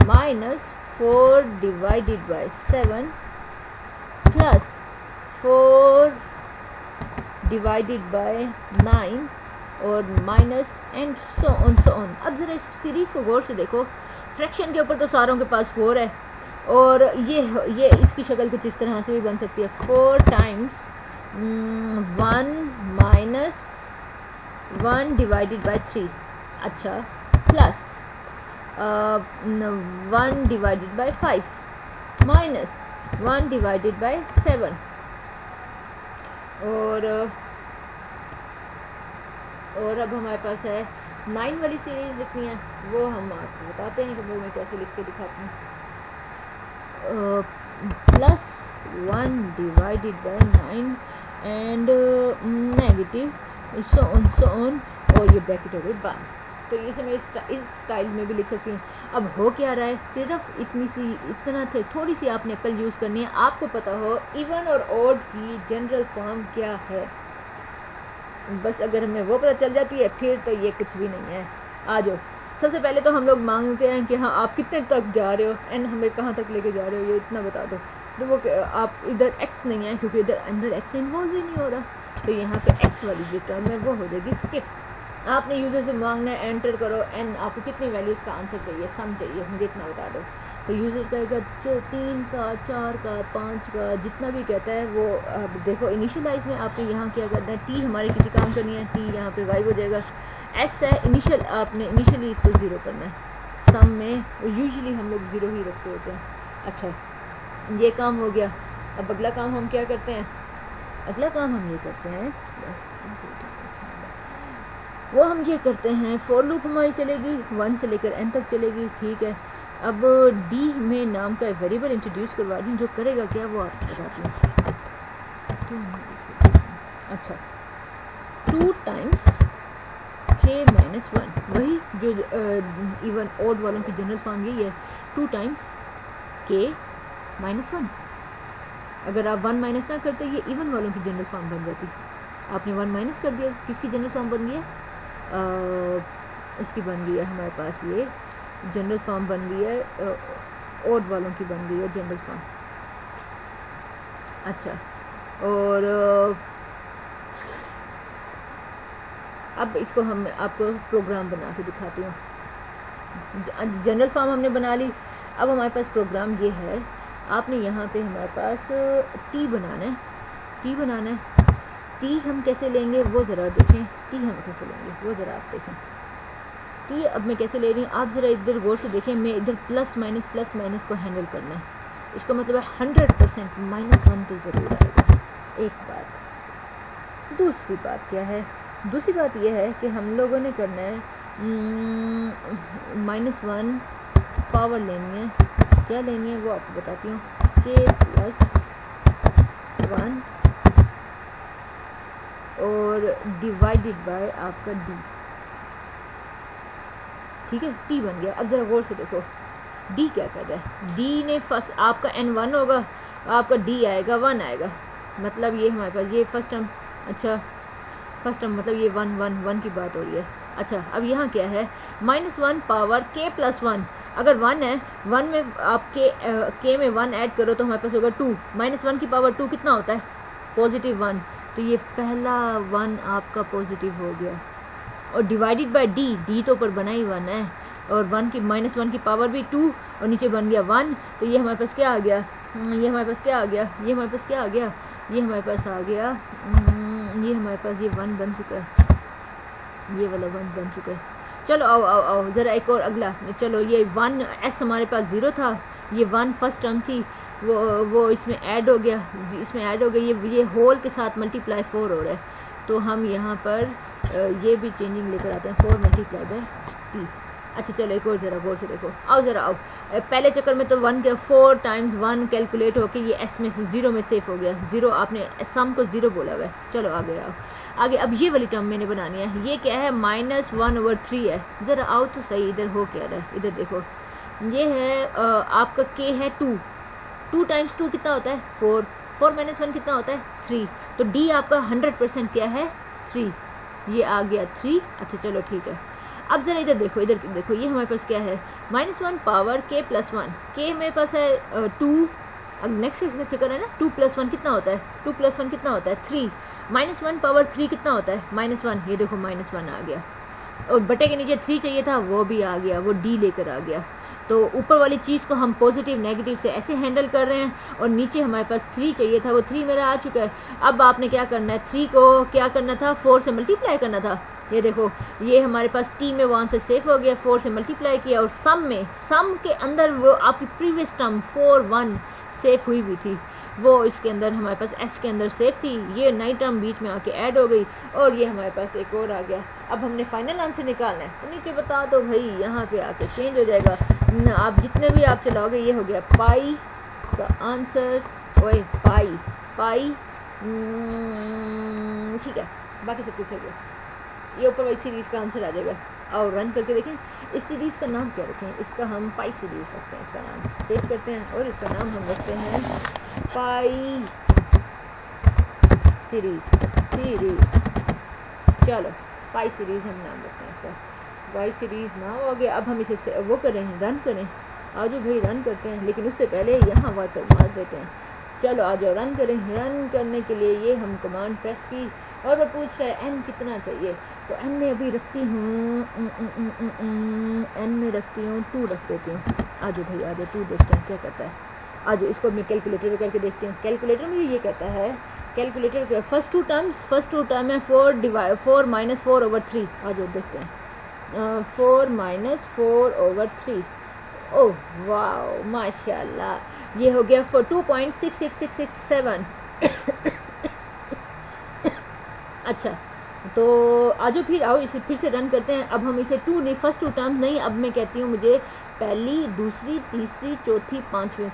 minus 4 divided by 7 plus 4 divided by 9 और माइनस एंड सो ऑन। अब ज़रा इस सीरीज़ को गौर से देखो। फ्रैक्शन के ऊपर तो सारों के पास 4 है, और ये इसकी शक्ल कुछ इस तरह से भी बन सकती है। 4 टाइम्स 1 माइनस 1 डिवाइडेड बाय 3, अच्छा, plus 1 divided by 5 minus 1 divided by 7। और अब हमारे पास है 9 वाली सीरीज़ लिखनी है। वो हम आपको बताते हैं कि वो मैं कैसे लिख के दिखाती हूँ। Plus 1 divided by 9 and negative so on, और ये ब्रैकेट हो गई बंद। तो इसे मैं इस स्टाइल में भी लिख सकती हूँ। अब हो क्या रहा है, सिर्फ इतना थे, थोड़ी सी आपने अक्ल यूज़ करनी है। आपको पता हो इवन और ऑड की जनरल फॉर्म क्या है, बस अगर हमें वो पता चल जाती है फिर तो ये कुछ भी नहीं है। आ जाओ, सबसे पहले तो हम लोग मांगते हैं कि हाँ आप कितने तक जा रहे हो एंड हमें कहाँ तक लेके जा रहे हो, ये इतना बता दो। तो वो आप इधर x नहीं है क्योंकि इधर अंदर x इन्वॉल्व ही नहीं हो रहा, तो यहाँ पे x वाली जो टर्म है वो हो जाएगी स्किप। आपने यूज़र से मांगना है एंटर करो एंड आपको कितनी वैल्यूज़ का आंसर चाहिए, सम चाहिए, मुझे इतना बता दो। तो यूज़र कहेगा जो 3 का 4 का 5 का जितना भी कहता है वो। अब देखो इनिशियलाइज में आपने यहाँ क्या करना है, टी हमारे किसी काम का नहीं है, टी यहाँ पे गायब हो जाएगा। एस है इनिशियल, आपने इनिशियली इसको 0 करना है। सम में यूजुअली हम लोग 0 ही रखते होते हैं। अच्छा, ये काम हो गया। अब अगला काम हम क्या करते हैं, अगला काम हम ये करते हैं, वो हम ये करते हैं फॉर लूप हमारी चलेगी 1 से लेकर n तक चलेगी, ठीक है। अब डी में नाम का वेरिएबल इंट्रोड्यूस करवा दी, जो करेगा क्या वो आपको बताती हूँ। अच्छा, 2 टाइम्स k माइनस 1, वही जो इवन ओड वालों की जनरल फॉर्म यही है, 2 टाइम्स k माइनस 1। अगर आप 1 माइनस ना करते ये इवन वालों की जनरल फॉर्म बन जाती। आपने 1 माइनस कर दिया, किसकी जनरल फॉर्म बन गई है? उसकी बन गई है हमारे पास, ये जनरल फॉर्म बन गई है, ओड वालों की बन गई है जनरल फॉर्म। अच्छा, और अब इसको हम आपको प्रोग्राम बना के दिखाती हूँ। जनरल फॉर्म हमने बना ली, अब हमारे पास प्रोग्राम ये है। आपने यहाँ पे हमारे पास टी बनाना है, टी बनाना है। टी हम कैसे लेंगे वो ज़रा देखें, टी हम कैसे लेंगे वो ज़रा आप देखें। टी अब मैं कैसे ले रही हूँ आप ज़रा इधर गौर से देखें। मैं इधर प्लस माइनस को हैंडल करना है। इसका मतलब है 100% -1 तो ज़रूर आएगा। एक बात। दूसरी बात क्या है? दूसरी बात यह है कि हम लोगों ने करना है -1 पावर लेनी है। क्या लेनी है वो आपको बताती हूँ। k+1 और डिवाइडेड बाय आपका d। ठीक है, t बन गया। अब ज़रा गौर से देखो d क्या कर रहा है। d ने फर्स्ट आपका n1 होगा, आपका d आएगा 1 आएगा। मतलब ये हमारे पास ये फर्स्ट टर्म, अच्छा फर्स्ट टर्म मतलब ये 1 की बात हो रही है। अच्छा, अब यहाँ क्या है? -1 पावर k+1। अगर 1 है, 1 में आप k में 1 ऐड करो तो हमारे पास होगा 2। -1 की पावर 2 कितना होता है? +1। तो ये पहला 1 आपका पॉजिटिव हो गया। और डिवाइडेड बाय d तो ऊपर बना ही 1 है, और 1 की -1 की पावर भी 2 और नीचे बन गया 1। तो ये हमारे पास क्या आ गया? ये हमारे पास क्या आ गया? ये हमारे पास क्या आ गया? ये हमारे पास आ गया, ये हमारे पास ये 1 बन चुका है, ये वाला 1 बन चुका है। चलो आओ आओ आओ ज़रा एक और अगला। चलो ये 1 s हमारे पास 0 था, ये 1 फर्स्ट टर्म थी, वो इसमें ऐड हो गया, इसमें ऐड हो गया। ये होल के साथ मल्टीप्लाई 4 हो रहा है। तो हम यहाँ पर ये भी चेंजिंग लेकर आते हैं, 4 मल्टीप्लाई बाय t। अच्छा चलो एक और ज़रा गौर से देखो, आओ ज़रा आओ। पहले चक्कर में तो 1 के 4 टाइम्स 1 कैलकुलेट होके ये s में से 0 में सेफ हो गया। 0 आपने सम को 0 बोला हुआ है। चलो आगे आओ आगे। अब ये वाली टर्म मैंने बनानी है। ये क्या है? -1/3 है। ज़रा आओ तो सही, इधर हो क्या रहा है? इधर देखो, ये है आपका k है 2। 2 टाइम्स 2 कितना होता है? 4। 4 - 1 कितना होता है? 3। तो d आपका 100% क्या है? 3। ये आ गया 3। अच्छा चलो ठीक है। अब ज़रा इधर देखो, इधर देखो, ये हमारे पास क्या है? -1 पावर k+1। k मेरे पास है 2। अब नेक्स्ट चक्कर है ना, 2 + 1 कितना होता है? 2 + 1 कितना होता है? 3। -1 पावर 3 कितना होता है? -1। ये देखो -1 आ गया, और बटे के नीचे 3 चाहिए था, वो भी आ गया, वो d लेकर आ गया। तो ऊपर वाली चीज़ को हम पॉजिटिव नेगेटिव से ऐसे हैंडल कर रहे हैं, और नीचे हमारे पास 3 चाहिए था, वो 3 मेरा आ चुका है। अब आपने क्या करना है? 3 को क्या करना था? 4 से मल्टीप्लाई करना था। ये देखो, ये हमारे पास t में 1 से सेफ हो गया, 4 से मल्टीप्लाई किया, और सम के अंदर वो आपकी प्रीवियस टर्म 4 1 सेफ हुई भी थी, वो इसके अंदर हमारे पास s के अंदर सेफ थी। ये नई टर्म बीच में आके ऐड हो गई, और ये हमारे पास एक और आ गया। अब हमने फाइनल आंसर निकालना है, तो नीचे बता दो भाई, यहाँ पे आके चेंज हो जाएगा। आप जितने भी आप चलाओगे, ये हो गया पाई का आंसर। ओए पाई ठीक है, बाकी सब कुछ हो गया। ये ऊपर वाली सीरीज़ का आंसर आ जाएगा। आओ रन करके देखें। इस सीरीज़ का नाम क्या रखें? इसका हम पाई सीरीज़ रखते हैं, इसका नाम सेव करते हैं, और इसका नाम हम रखते हैं पाई सीरीज़। चलो पाई सीरीज़ हम नाम रखते हैं इसका, पाई सीरीज़ नाम हो गया। अब हम इसे वो करें, रन करें। आज भाई रन करते हैं, लेकिन उससे पहले यहाँ वाटर मार देते हैं। चलो आ जाओ रन करें। रन करने के लिए ये हम कमांड प्रेस की, और वो पूछ रहा है n कितना चाहिए। तो n में अभी रखती हूँ n में रखती हूँ 2 रख देती हूँ। आ जाओ भाई आ जाओ, 2 देखते हैं क्या कहता है। आ जाओ इसको मैं कैलकुलेटर करके देखती हूँ। कैलकुलेटर में ये कहता है, कैलकुलेटर के फर्स्ट टू टर्म है 4 - 4/3। आ जाओ देखते हैं, 4 - 4/3। ओह वाह माशाल्लाह, ये हो गया 2.66667। अच्छा तो आजो फिर आओ इसे फिर से रन करते हैं। अब हम इसे 2 नहीं, फर्स्ट 2 टर्म नहीं, अब मैं कहती हूँ मुझे पहली, दूसरी, तीसरी, चौथी, पांचवी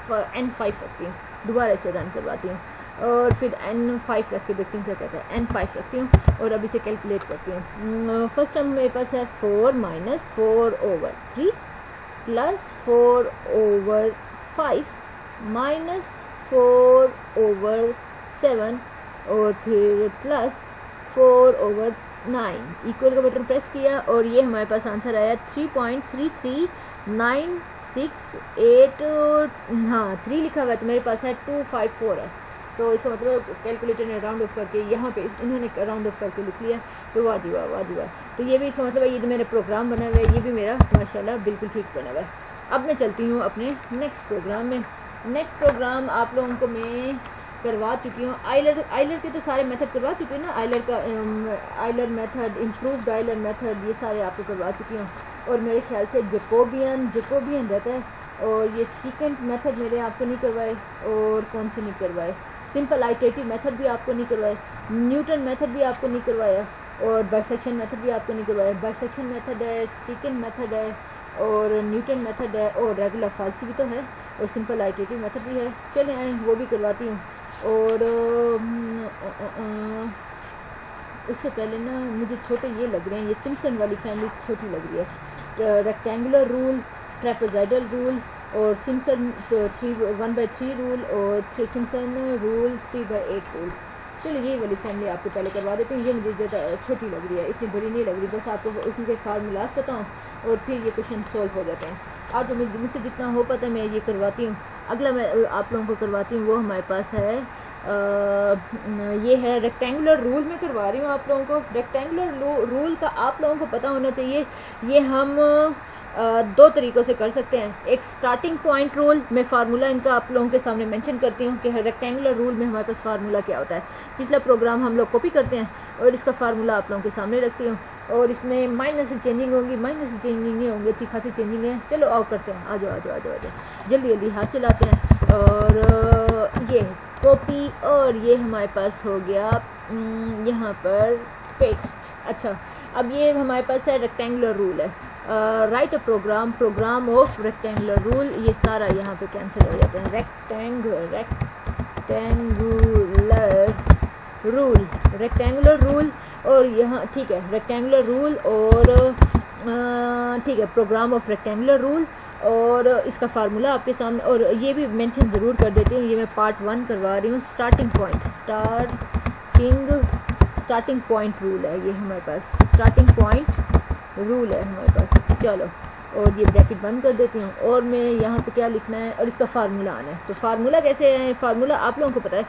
n5 रखती हूँ। दोबारा इसे रन करवाती हूँ। और फिर n5 रख के देखती हूँ क्या कहता है, n5 रखती हूँ और अब इसे कैलकुलेट करती हूँ। फर्स्ट टर्म मेरे पास है 4 माइनस 4/3 प्लस 4/5 माइनस 4/7 और फिर प्लस 4/9 इक्वल का बटन प्रेस किया और ये हमारे पास आंसर आया 3.33968। हाँ 3 लिखा हुआ है तो मेरे पास है 254 है, तो इसका मतलब कैलकुलेटर ने राउंड ऑफ करके यहाँ पे इन्होंने राउंड ऑफ करके लिख लिया, तो वाह जी वाह, वाह जी वाह। तो ये भी इसका मतलब है ये जो मेरा प्रोग्राम बना हुआ है ये भी मेरा माशाल्लाह बिल्कुल ठीक बना हुआ है। अब मैं चलती हूँ अपने नेक्स्ट प्रोग्राम में। नेक्स्ट प्रोग्राम आप लोगों को मैं करवा चुकी हूँ, आइलर के तो सारे मेथड करवा चुकी हूँ ना, आइलर का Euler method, improved Euler method, ये सारे आपको करवा चुकी हूँ। और मेरे ख्याल से जकोबियन रहता है, और ये सीकेंट मेथड मेरे आपको नहीं करवाए, और कौन से नहीं करवाए, सिंपल आइटरेटिव मेथड भी आपको नहीं करवाए, न्यूटन मेथड भी आपको नहीं करवाया, और बाइसेक्शन मेथड भी आपको नहीं करवाया। बाइसेक्शन मेथड है, सीकेंट मेथड है, और न्यूटन मेथड है, और रेगुलर फाल्सी भी तो है, और सिंपल आइटरेटिव मेथड भी है। चले आए वो भी करवाती हूँ। और उससे पहले ना मुझे छोटे ये लग रहे हैं, ये सिम्पसन वाली फैमिली छोटी लग रही है। रेक्टेंगुलर रूल, ट्रेपेजॉइडल रूल, और सिम्पसन 1/3 रूल, और सिम्पसन रूल 3/8 रूल। चलो ये वाली फैमिली आपको पहले करवा देती हूँ। ये मुझे ज़्यादा छोटी लग रही है, इतनी बड़ी नहीं लग रही, बस आपको उसके फार्मूलाज पता हूँ और फिर ये क्वेश्चन सॉल्व हो जाते हैं। आज तो मुझसे जितना हो पाता है मैं ये करवाती हूँ। अगला मैं आप लोगों को करवाती हूँ, वो हमारे पास है ये है रेक्टेंगुलर रूल में करवा रही हूँ आप लोगों को। रेक्टेंगुलर रूल का आप लोगों को पता होना चाहिए। ये हम दो तरीक़ों से कर सकते हैं। एक स्टार्टिंग पॉइंट रूल, मैं फार्मूला इनका आप लोगों के सामने मेंशन करती हूँ कि रेक्टेंगुलर रूल में हमारे पास फार्मूला क्या होता है। पिछला प्रोग्राम हम लोग कॉपी करते हैं और इसका फार्मूला आप लोगों के सामने रखती हूँ, और इसमें माइनस से चेंजिंग होगी, माइनस से चेंजिंग नहीं होंगी, अच्छी खासी चेंजिंग है। चलो आओ करते हैं, आ जाओ जल्दी जल्दी हाथ चलाते हैं। और ये कॉपी, और ये हमारे पास हो गया यहाँ पर पेस्ट। अच्छा, अब ये हमारे पास है रेक्टेंगुलर रूल है। Write a program of rectangular rule, ये सारा यहाँ पे कैंसिल हो जाता है। रेक्टेंगुलर रूल, और यहाँ ठीक है रेक्टेंगुलर रूल, और ठीक है प्रोग्राम ऑफ रेक्टेंगुलर रूल, और इसका फार्मूला आपके सामने। और ये भी मेंशन ज़रूर कर देती हूँ, ये मैं पार्ट 1 करवा रही हूँ। स्टार्टिंग पॉइंट रूल है ये हमारे पास, स्टार्टिंग पॉइंट रूल है हमारे पास। चलो, और ये ब्रैकेट बंद कर देती हूँ, और मैं यहाँ पे क्या लिखना है, और इसका फार्मूला आना है। तो फार्मूला कैसे है, फार्मूला आप लोगों को पता है।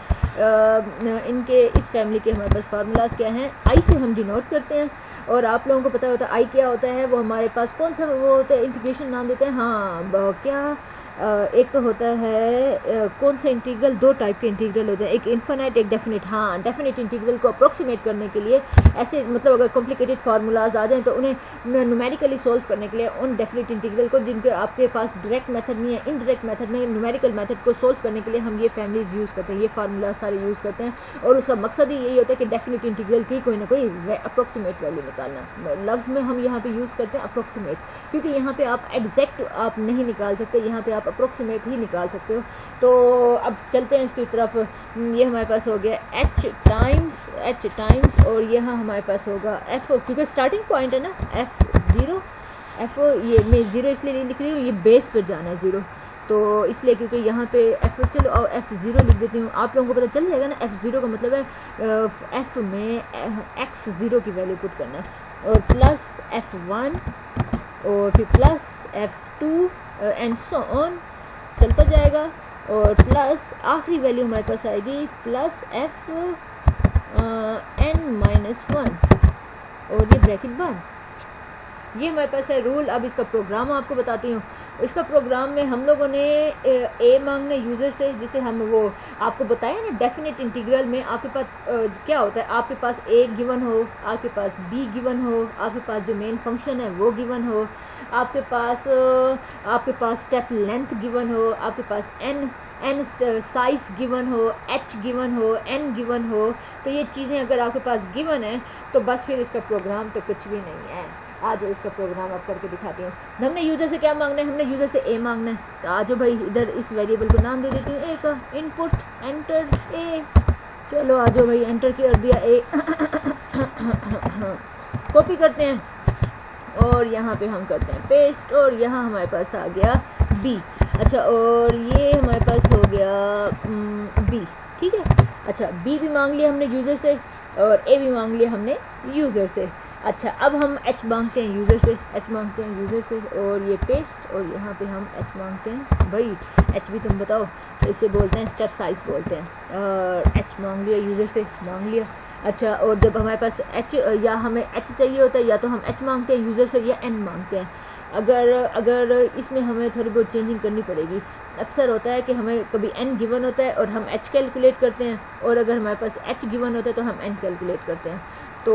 इनके इस फैमिली के हमारे पास फार्मूलाज क्या हैं, आई से हम डिनोट करते हैं, और आप लोगों को पता होता है आई क्या होता है। वो हमारे पास कौन सा वो होता है, इंटीग्रेशन नाम देते हैं। हाँ क्या एक तो होता है कौन सा इंटीग्रल, दो टाइप के इंटीग्रल होते हैं, एक इन्फिनिट एक डेफिनेट। हाँ, डेफिनेट इंटीग्रल को अप्रोक्सीमेट करने के लिए ऐसे मतलब अगर कॉम्प्लिकेटेड फार्मूलाज आ जाएं तो उन्हें न्यूमेरिकली सोल्व करने के लिए उन डेफिनेट इंटीग्रल को, जिनके आपके पास डायरेक्ट मेथड नहीं है, इनडायरेक्ट मेथड में न्यूमेरिकल मेथड को सोल्व करने के लिए हम ये फैमिलीज यूज़ करते हैं, ये फार्मूला सारे यूज़ करते हैं। और उसका मकसद ही यही होता है कि डेफिनेट इंटीग्रल की कोई ना कोई अप्रोक्सीमेट वैल्यू निकालना। लफ्ज़ में हम यहाँ पे यूज़ करते हैं अप्रोक्सीमेट, क्योंकि यहाँ पे आप एग्जैक्ट आप नहीं निकाल सकते, यहाँ पे आप अप्रोक्सीमेट ही निकाल सकते हो। तो अब चलते हैं इसकी तरफ। ये हमारे पास हो गया h टाइम्स, और यहाँ हमारे पास होगा f, क्योंकि स्टार्टिंग पॉइंट है ना f0। ये मैं 0 इसलिए नहीं लिख रही हूँ, ये बेस पर जाना है 0, तो इसलिए क्योंकि यहाँ पे f, चलो और f0 लिख देती हूँ। आप लोगों को पता चल जाएगा ना f0 का मतलब है f में x0 की वैल्यू पुट करना है, और प्लस f1 और फिर plus f2 and so on चलता जाएगा, और प्लस आखिरी वैल्यू हमारे पास आएगी प्लस f(n-1), और ये ब्रैकेट बंद। ये हमारे पास है रूल। अब इसका प्रोग्राम आपको बताती हूँ। इसका प्रोग्राम में हम लोगों ने ए मांगने यूज़र से, जिसे हम वो आपको बताया ना डेफिनेट इंटीग्रल में आपके पास क्या होता है, आपके पास ए गिवन हो, आपके पास बी गिवन हो, आपके पास जो मेन फंक्शन है वो गिवन हो, आपके पास स्टेप लेंथ गिवन हो, आपके पास एन साइज गिवन हो, एच गिवन हो, एन गिवन हो। तो ये चीज़ें अगर आपके पास गिवन है तो बस फिर इसका प्रोग्राम तो कुछ भी नहीं है। आज इसका प्रोग्राम अब करके दिखाती हूँ। हमने यूज़र से क्या मांगना है, हमने यूज़र से ए मांगना है। तो आज भाई इधर इस वेरिएबल को नाम दे देती हूँ ए का, इनपुट एंटर ए। चलो आ जाओ भाई, एंटर कर दिया ए। कॉपी करते हैं और यहाँ पे हम करते हैं पेस्ट, और यहाँ हमारे पास आ गया बी। अच्छा, और ये हमारे पास हो गया बी, ठीक है। अच्छा, बी भी मांग लिया हमने यूज़र से और ए भी मांग लिया हमने यूज़र से। अच्छा, अब हम एच मांगते हैं यूज़र से, एच मांगते हैं यूज़र से, और ये पेस्ट, और यहाँ पे हम एच मांगते हैं। भाई एच भी तुम बताओ, इसे बोलते हैं स्टेप साइज बोलते हैं। और एच मांग लिया यूज़र से, मांग लिया। अच्छा, और जब हमारे पास एच या हमें एच चाहिए होता है, या तो हम एच मांगते हैं यूज़र से या एन मांगते हैं। अगर इसमें हमें थोड़ी बहुत चेंजिंग करनी पड़ेगी। अक्सर होता है कि हमें कभी एन गिवन होता है और हम एच कैलकुलेट करते हैं, और अगर हमारे पास एच गिवन होता है तो हम एन कैलकुलेट करते हैं। तो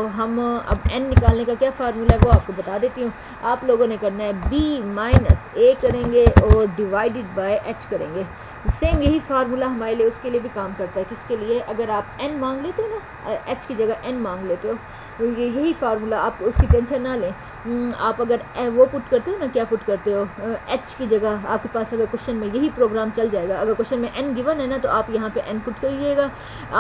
हम अब n निकालने का क्या फार्मूला है वो आपको बता देती हूँ। आप लोगों ने करना है b माइनस a करेंगे और डिवाइडेड बाय h करेंगे। सेम यही फार्मूला हमारे लिए उसके लिए भी काम करता है। किसके लिए? अगर आप n मांग लेते हो ना, h की जगह n मांग लेते हो, तो ये यही फार्मूला, आप उसकी टेंशन ना लें। आप अगर वो पुट करते हो ना, क्या पुट करते हो, h की जगह आपके पास अगर क्वेश्चन में यही प्रोग्राम चल जाएगा। अगर क्वेश्चन में n गिवन है ना, तो आप यहाँ पे n पुट करिएगा,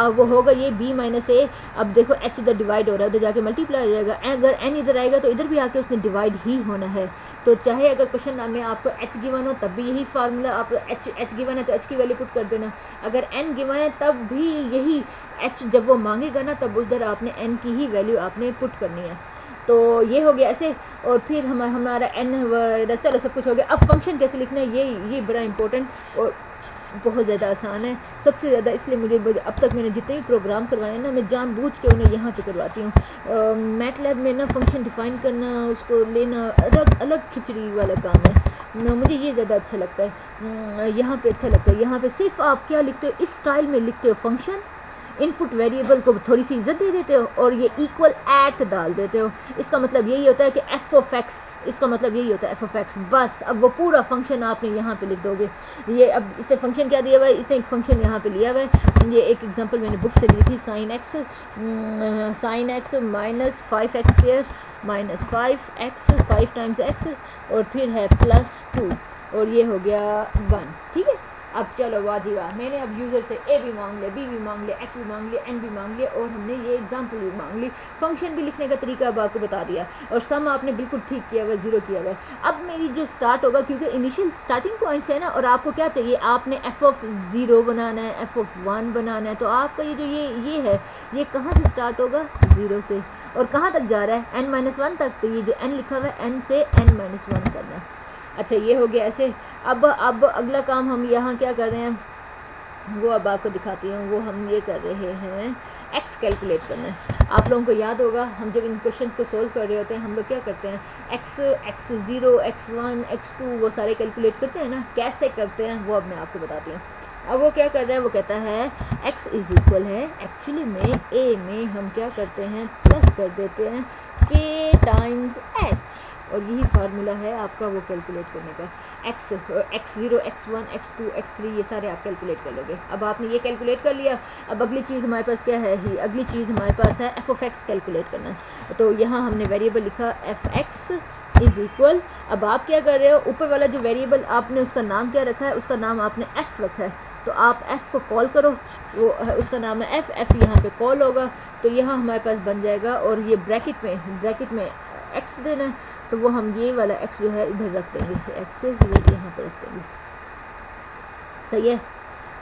वो होगा ये b माइनस a। अब देखो h इधर डिवाइड हो रहा है, उधर जाके मल्टीप्लाई हो जाएगा। अगर n इधर आएगा तो इधर भी आके उसने डिवाइड ही होना है। तो चाहे अगर क्वेश्चन में आपको h गिवन हो तब भी यही फार्मूला, आप h गिवन है तो h की वैल्यू पुट कर देना। अगर n गिवन है तब भी यही h, जब वो मांगेगा ना तब उधर आपने n की ही वैल्यू आपने पुट करनी है। तो ये हो गया ऐसे, और फिर हमारा n, चलो सब कुछ हो गया। अब फंक्शन कैसे लिखना है, ये बड़ा इंपॉर्टेंट और बहुत ज़्यादा आसान है। सबसे ज़्यादा इसलिए मुझे अब तक मैंने जितने भी प्रोग्राम करवाए ना, मैं जानबूझ के उन्हें यहाँ पे करवाती हूँ। मैटलैब में ना फंक्शन डिफ़ाइन करना, उसको लेना अलग खिचड़ी वाला काम है। मुझे ये ज़्यादा अच्छा लगता है, यहाँ पे अच्छा लगता है। यहाँ पे सिर्फ आप क्या लिखते हो, इस स्टाइल में लिखते हो, फंक्शन इनपुट वेरिएबल को थोड़ी सी इज्जत दे देते हो और ये इक्वल एट डाल देते हो। इसका मतलब यही होता है कि एफ ऑफ एक्स, इसका मतलब यही होता है एफ ऑफ एक्स। बस अब वो पूरा फंक्शन आपने यहाँ पे लिख दोगे। ये अब इसने फंक्शन क्या दिया हुआ है, इसने एक फंक्शन यहाँ पे लिया हुआ है। ये एक एग्जांपल मैंने बुक से ली थी, sine x minus 5x square minus 5x, 5 times x, और फिर है +2, और ये हो गया 1। ठीक है, अब चलो वाजी वाह, मैंने अब यूज़र से ए भी मांग लिया, बी भी मांग लिया, एच भी मांग लिया, एन भी मांग लिया, और हमने ये एग्जाम्पल भी मांग ली। फंक्शन भी लिखने का तरीका अब आपको बता दिया, और सम आपने बिल्कुल ठीक किया हुआ, 0 किया हुआ। अब मेरी जो स्टार्ट होगा, क्योंकि इनिशियल स्टार्टिंग पॉइंट्स है ना, और आपको क्या चाहिए, आपने एफ ऑफ 0 बनाना है, एफ ऑफ 1 बनाना है। तो आपका ये जो ये है, ये कहाँ से स्टार्ट होगा, 0 से, और कहाँ तक जा रहा है, n-1 तक। तो ये जो n लिखा हुआ है, n से n-1 करना है। अच्छा, ये हो गया ऐसे। अब अगला काम हम यहाँ क्या कर रहे हैं वो अब आपको दिखाती हूँ। वो हम ये कर रहे हैं x कैलकुलेट करना है। आप लोगों को याद होगा, हम जब इन क्वेश्चंस को सोल्व कर रहे होते हैं, हम लोग क्या करते हैं, x0, x1, x2 वो सारे कैलकुलेट करते हैं ना। कैसे करते हैं वो अब मैं आपको बताती हूँ। अब वो क्या कर रहा है, वो कहता है x इज इक्वल है, एक्चुअली में a में हम क्या करते हैं, प्लस कर देते हैं k टाइम्स h, और यही फार्मूला है आपका वो कैलकुलेट करने का। x0, x1, x2, x3 ये सारे आप कैलकुलेट कर लोगे। अब आपने ये कैलकुलेट कर लिया। अब अगली चीज़ हमारे पास क्या है, ही अगली चीज़ हमारे पास है f ऑफ x कैलकुलेट करना है। तो यहाँ हमने वेरिएबल लिखा f(x) इज इक्वल, अब आप क्या कर रहे हो, ऊपर वाला जो वेरिएबल आपने उसका नाम क्या रखा है, उसका नाम आपने f रखा है। तो आप f को कॉल करो, वो उसका नाम है f यहाँ पे कॉल होगा। तो यहाँ हमारे पास बन जाएगा, और ये ब्रैकेट में x देना है। तो वो हम ये वाला x जो है इधर रख देंगे, x यहाँ पे रख देंगे। सही है।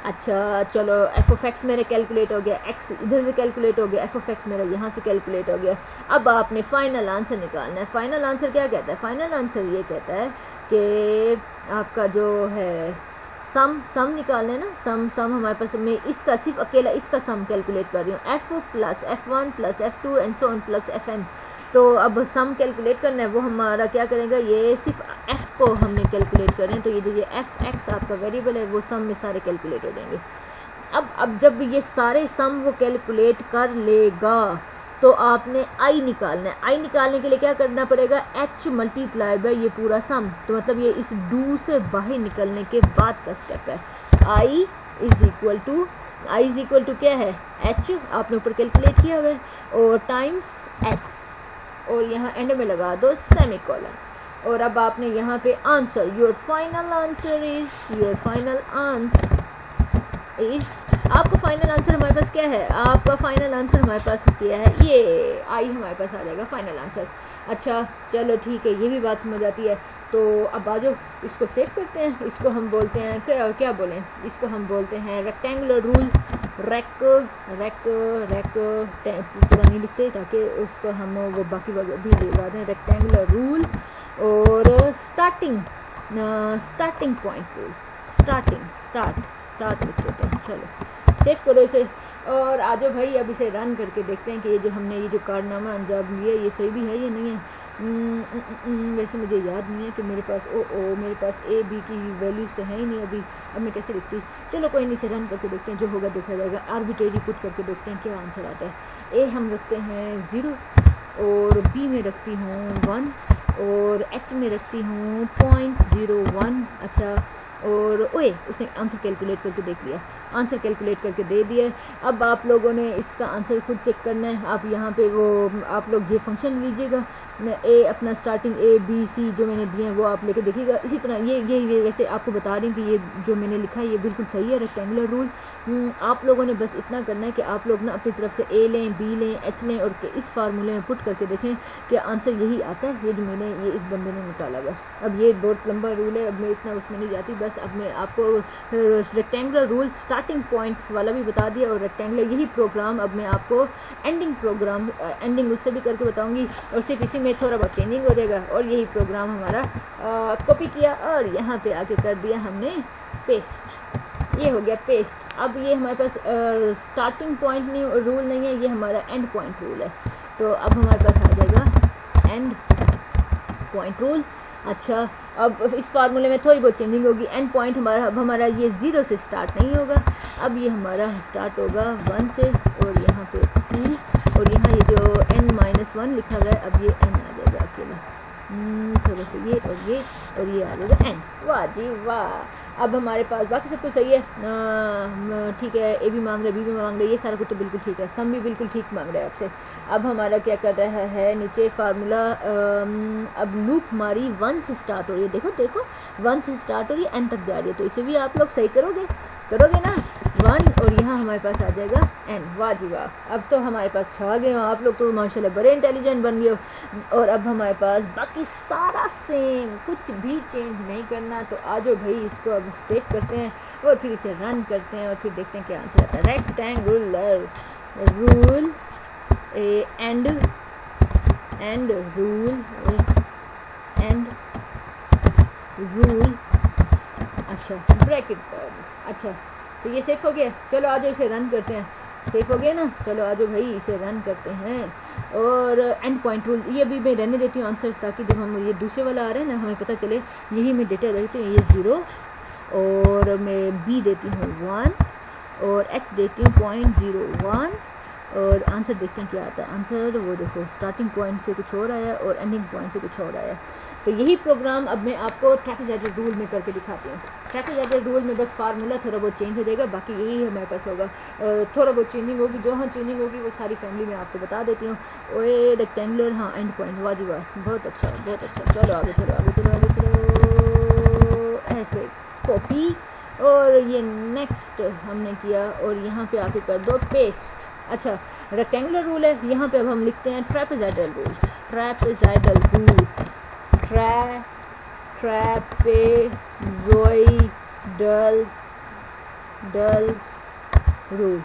अच्छा चलो, f ऑफ x मेरे कैलकुलेट हो गया, x इधर से कैलकुलेट हो गया, f ऑफ x मेरा यहाँ से कैलकुलेट हो गया। अब आपने फाइनल आंसर निकालना है। फाइनल आंसर क्या कहता है, फाइनल आंसर ये कहता है कि आपका जो है सम निकालना है ना। सम हमारे पास, मैं इसका सिर्फ अकेला इसका सम कैलकुलेट कर रही हूँ, f plus f1 plus f2 and so on plus fn। तो अब सम कैलकुलेट करना है, वो हमारा क्या करेगा, ये सिर्फ f को हमने कैलकुलेट कर रहे हैं। तो ये जो ये f(x) आपका वेरिएबल है, वो सम में सारे कैलकुलेट हो जाएंगे। अब जब ये सारे सम वो कैलकुलेट कर लेगा, तो आपने i निकालना है। i निकालने के लिए क्या करना पड़ेगा, h मल्टीप्लाई बाय ये पूरा सम। तो मतलब ये इस डू से बाहर निकलने के बाद का स्टेप है। i इज इक्वल टू क्या है, h आपने ऊपर कैलकुलेट किया हुआ है, और टाइम्स s। और यहाँ एंड में लगा दो सेमीकोलन। और अब आपने यहाँ पे answer, your final answer is आपका फाइनल आंसर हमारे पास क्या है, आपका फाइनल आंसर हमारे पास क्या है, ये आई हमारे पास आ जाएगा फाइनल आंसर। अच्छा चलो ठीक है, ये भी बात समझ आती है। तो अब आ जाओ, इसको सेव करते हैं। इसको हम बोलते हैं क्या बोलें, इसको हम बोलते हैं रेक्टेंगुलर रूल। पूरा नहीं लिखते ताकि उसको हम वो बाकी भी लगा दें। रेक्टेंगुलर रूल और स्टार्टिंग पॉइंट रूल, स्टार्ट लिख देते हैं। चलो सेव करो इसे और आ जाओ भाई, अब इसे रन करके देखते हैं कि ये जो हमने ये जो कारनामा अंजाम लिया ये सही भी है या नहीं है। वैसे मुझे याद नहीं है कि मेरे पास मेरे पास ए बी की वैल्यूज़ तो है ही नहीं अभी। अब मैं कैसे लिखती, चलो कोई नहीं, इसे रन करके देखते हैं, जो होगा देखा जाएगा। आर्बिट्रेरी पुट करके देखते हैं क्या आंसर आता है। ए हम रखते हैं 0 और बी में रखती हूँ 1 और एच में रखती हूँ 0.01। अच्छा और ओए उसने आंसर कैलकुलेट करके देख लिया, आंसर कैलकुलेट करके दे दिया। अब आप लोगों ने इसका आंसर खुद चेक करना है। आप यहाँ पे वो आप लोग ये फंक्शन लीजिएगा, ए अपना स्टार्टिंग ए बी सी जो मैंने दिए हैं वो आप लेके देखिएगा। इसी तरह ये वैसे आपको बता रही हूँ कि ये जो मैंने लिखा है ये बिल्कुल सही है, रेक्टेंगुलर रूल। आप लोगों ने बस इतना करना है कि आप लोग ना अपनी तरफ से ए लें, बी लें, एच लें और इस फार्मूले में पुट करके देखें कि आंसर यही आता है, ये जो मैंने ये इस बंदे ने निकाला। बस अब ये बहुत लंबा रूल है, अब मैं इतना उसमें नहीं जाती। बस अब मैं आपको रेक्टेंगुलर रूल स्टार्टिंग पॉइंट्स वाला भी बता दिया और रेक्टेंगुलर यही प्रोग्राम अब मैं आपको एंडिंग उससे भी करके बताऊंगी और सिर्फ इसी में थोड़ा बहुत चेंजिंग हो जाएगा। और यही प्रोग्राम हमारा कॉपी किया और यहाँ पे आके कर दिया हमने पेस्ट, ये हो गया पेस्ट। अब ये हमारे पास स्टार्टिंग पॉइंट रूल नहीं है, ये हमारा एंड पॉइंट रूल है। तो अब हमारे पास आ जाएगा एंड पॉइंट रूल। अच्छा अब इस फार्मूले में थोड़ी बहुत चेंजिंग होगी। एंड पॉइंट हमारा ये 0 से स्टार्ट नहीं होगा, अब ये हमारा स्टार्ट होगा 1 से और यहाँ पे 2 और यहाँ ये जो n-1 लिखा हुआ है अब ये n आ जाएगा अकेला, थोड़ा सा ये और ये आ जाएगा n। वाह जी वाह, अब हमारे पास बाकी सब कुछ सही है, ठीक है। ए भी मांग रहा है, बी भी मांग रहा है, ये सारा कुछ तो बिल्कुल ठीक है, सम भी बिल्कुल ठीक मांग रहा है आपसे। अब हमारा क्या कर रहा है नीचे फार्मूला, अब लूप हमारी 1 से स्टार्ट हो रही है, देखो 1 से स्टार्ट हो रही है n तक जा रही है। तो इसे भी आप लोग सही करोगे ना 1 और यहाँ हमारे पास आ जाएगा n। वाह जी वाह, अब तो हमारे पास छा गए हो आप लोग, तो माशाल्लाह बड़े इंटेलिजेंट बन गए हो। और अब हमारे पास बाकी सारा सेम, कुछ भी चेंज नहीं करना। तो आ जाओ भाई, इसको अब सेव करते हैं और फिर इसे रन करते हैं और फिर देखते हैं क्या आंसर आता है। रेक्टेंगुलर रूल एंड रूल अच्छा ब्रैकेट। अच्छा तो ये सेफ हो गया, चलो आ जाओ इसे रन करते हैं। सेफ हो गया ना, चलो आ जाओ भाई इसे रन करते हैं। और एंड पॉइंट रूल ये भी मैं रहने देती हूँ आंसर, ताकि जब हम ये दूसरे वाला आ रहा है ना हमें पता चले। यही मैं डेटा देती हूँ, ये 0 और मैं बी देती हूँ 1 और एक्स देती हूँ 0.01 और आंसर देखते हैं क्या आता है। आंसर वो देखो, स्टार्टिंग पॉइंट से कुछ और आया और एंडिंग पॉइंट से कुछ और आया। तो यही प्रोग्राम अब मैं आपको ट्रैपेजॉइडल रूल में करके दिखाती हूँ। ट्रैपेजॉइडल रूल में बस फार्मूला थोड़ा बहुत चेंज हो जाएगा, बाकी यही हमारे पास होगा। थोड़ा बहुत चेंजिंग होगी, जो हाँ चेंजिंग होगी वो सारी फैमिली में आपको बता देती हूँ। ओए रेक्टेंगुलर हाँ एंड पॉइंट, वाह जी वाह, बहुत अच्छा बहुत अच्छा। चलो आगे चलो ऐसे कॉपी और ये नेक्स्ट हमने किया और यहाँ पे आके कर दो पेस्ट। अच्छा रेक्टेंगुलर रूल है, यहाँ पे अब हम लिखते हैं ट्रैपेजॉइडल रूल। ट्रैपेजॉइडल रूल,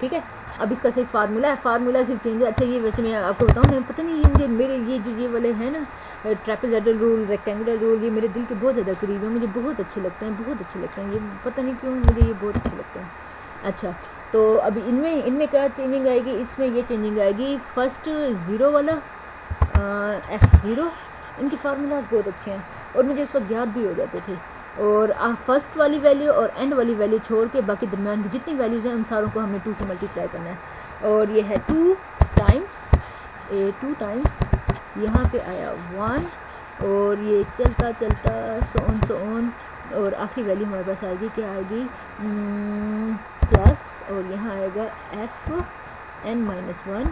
ठीक है। अब इसका सिर्फ फार्मूला सिर्फ चेंज है। अच्छा ये वैसे मैं आपको बताऊँ ना, पता नहीं ये मेरे ये जो ये वाले हैं ना ट्रैपेजॉइडल रूल, रेक्टेंगुलर रूल, ये मेरे दिल के बहुत ज़्यादा करीब है, मुझे बहुत अच्छे लगते हैं ये पता नहीं क्यों मुझे ये बहुत अच्छे लगते हैं। अच्छा तो अभी इनमें क्या चेंजिंग आएगी, इसमें ये चेंजिंग आएगी फर्स्ट 0 वाला F0, इनके फार्मूलाज बहुत अच्छे हैं और मुझे उस वक्त याद भी हो जाते थे। और फर्स्ट वाली वैल्यू और एंड वाली वैल्यू छोड़ के बाकी दरम्यान की जितनी वैल्यूज़ हैं उन सारों को हमने 2 से मल्टीप्लाई करना है। और ये है 2 टाइम्स यहाँ पे आया 1 और ये चलता सो ऑन और आखिरी वैल्यू हमारे पास आएगी, क्या आएगी प्लस और यहाँ आएगा n-1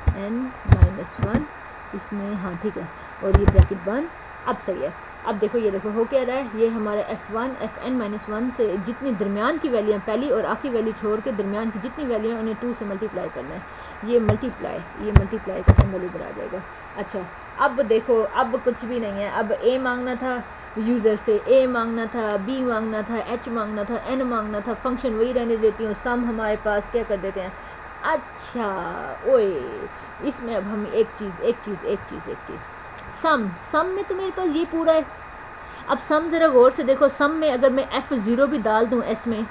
इसमें, हाँ ठीक है, और ये ब्रैकेट बंद। अब सही है। अब देखो ये देखो हो क्या रहा है, ये हमारा f1 fn-1 से जितनी दरमियान की वैल्यू है, पहली और आखिरी वैल्यू छोड़ के दरमियान की जितनी वैल्यू है उन्हें 2 से मल्टीप्लाई करना है। ये मल्टीप्लाई का सिंबल इधर आ जाएगा। अच्छा अब देखो, अब कुछ भी नहीं है, अब a मांगना था यूज़र से, a मांगना था, b मांगना था, h मांगना था, n मांगना था, फंक्शन वही रहने देती हूँ, सम हमारे पास क्या कर देते हैं। अच्छा ओए, इसमें अब हम एक चीज़ सम में तो मेरे पास ये पूरा है। अब सम ज़रा गौर से देखो, सम में अगर मैं f0 भी डाल दूँ s में,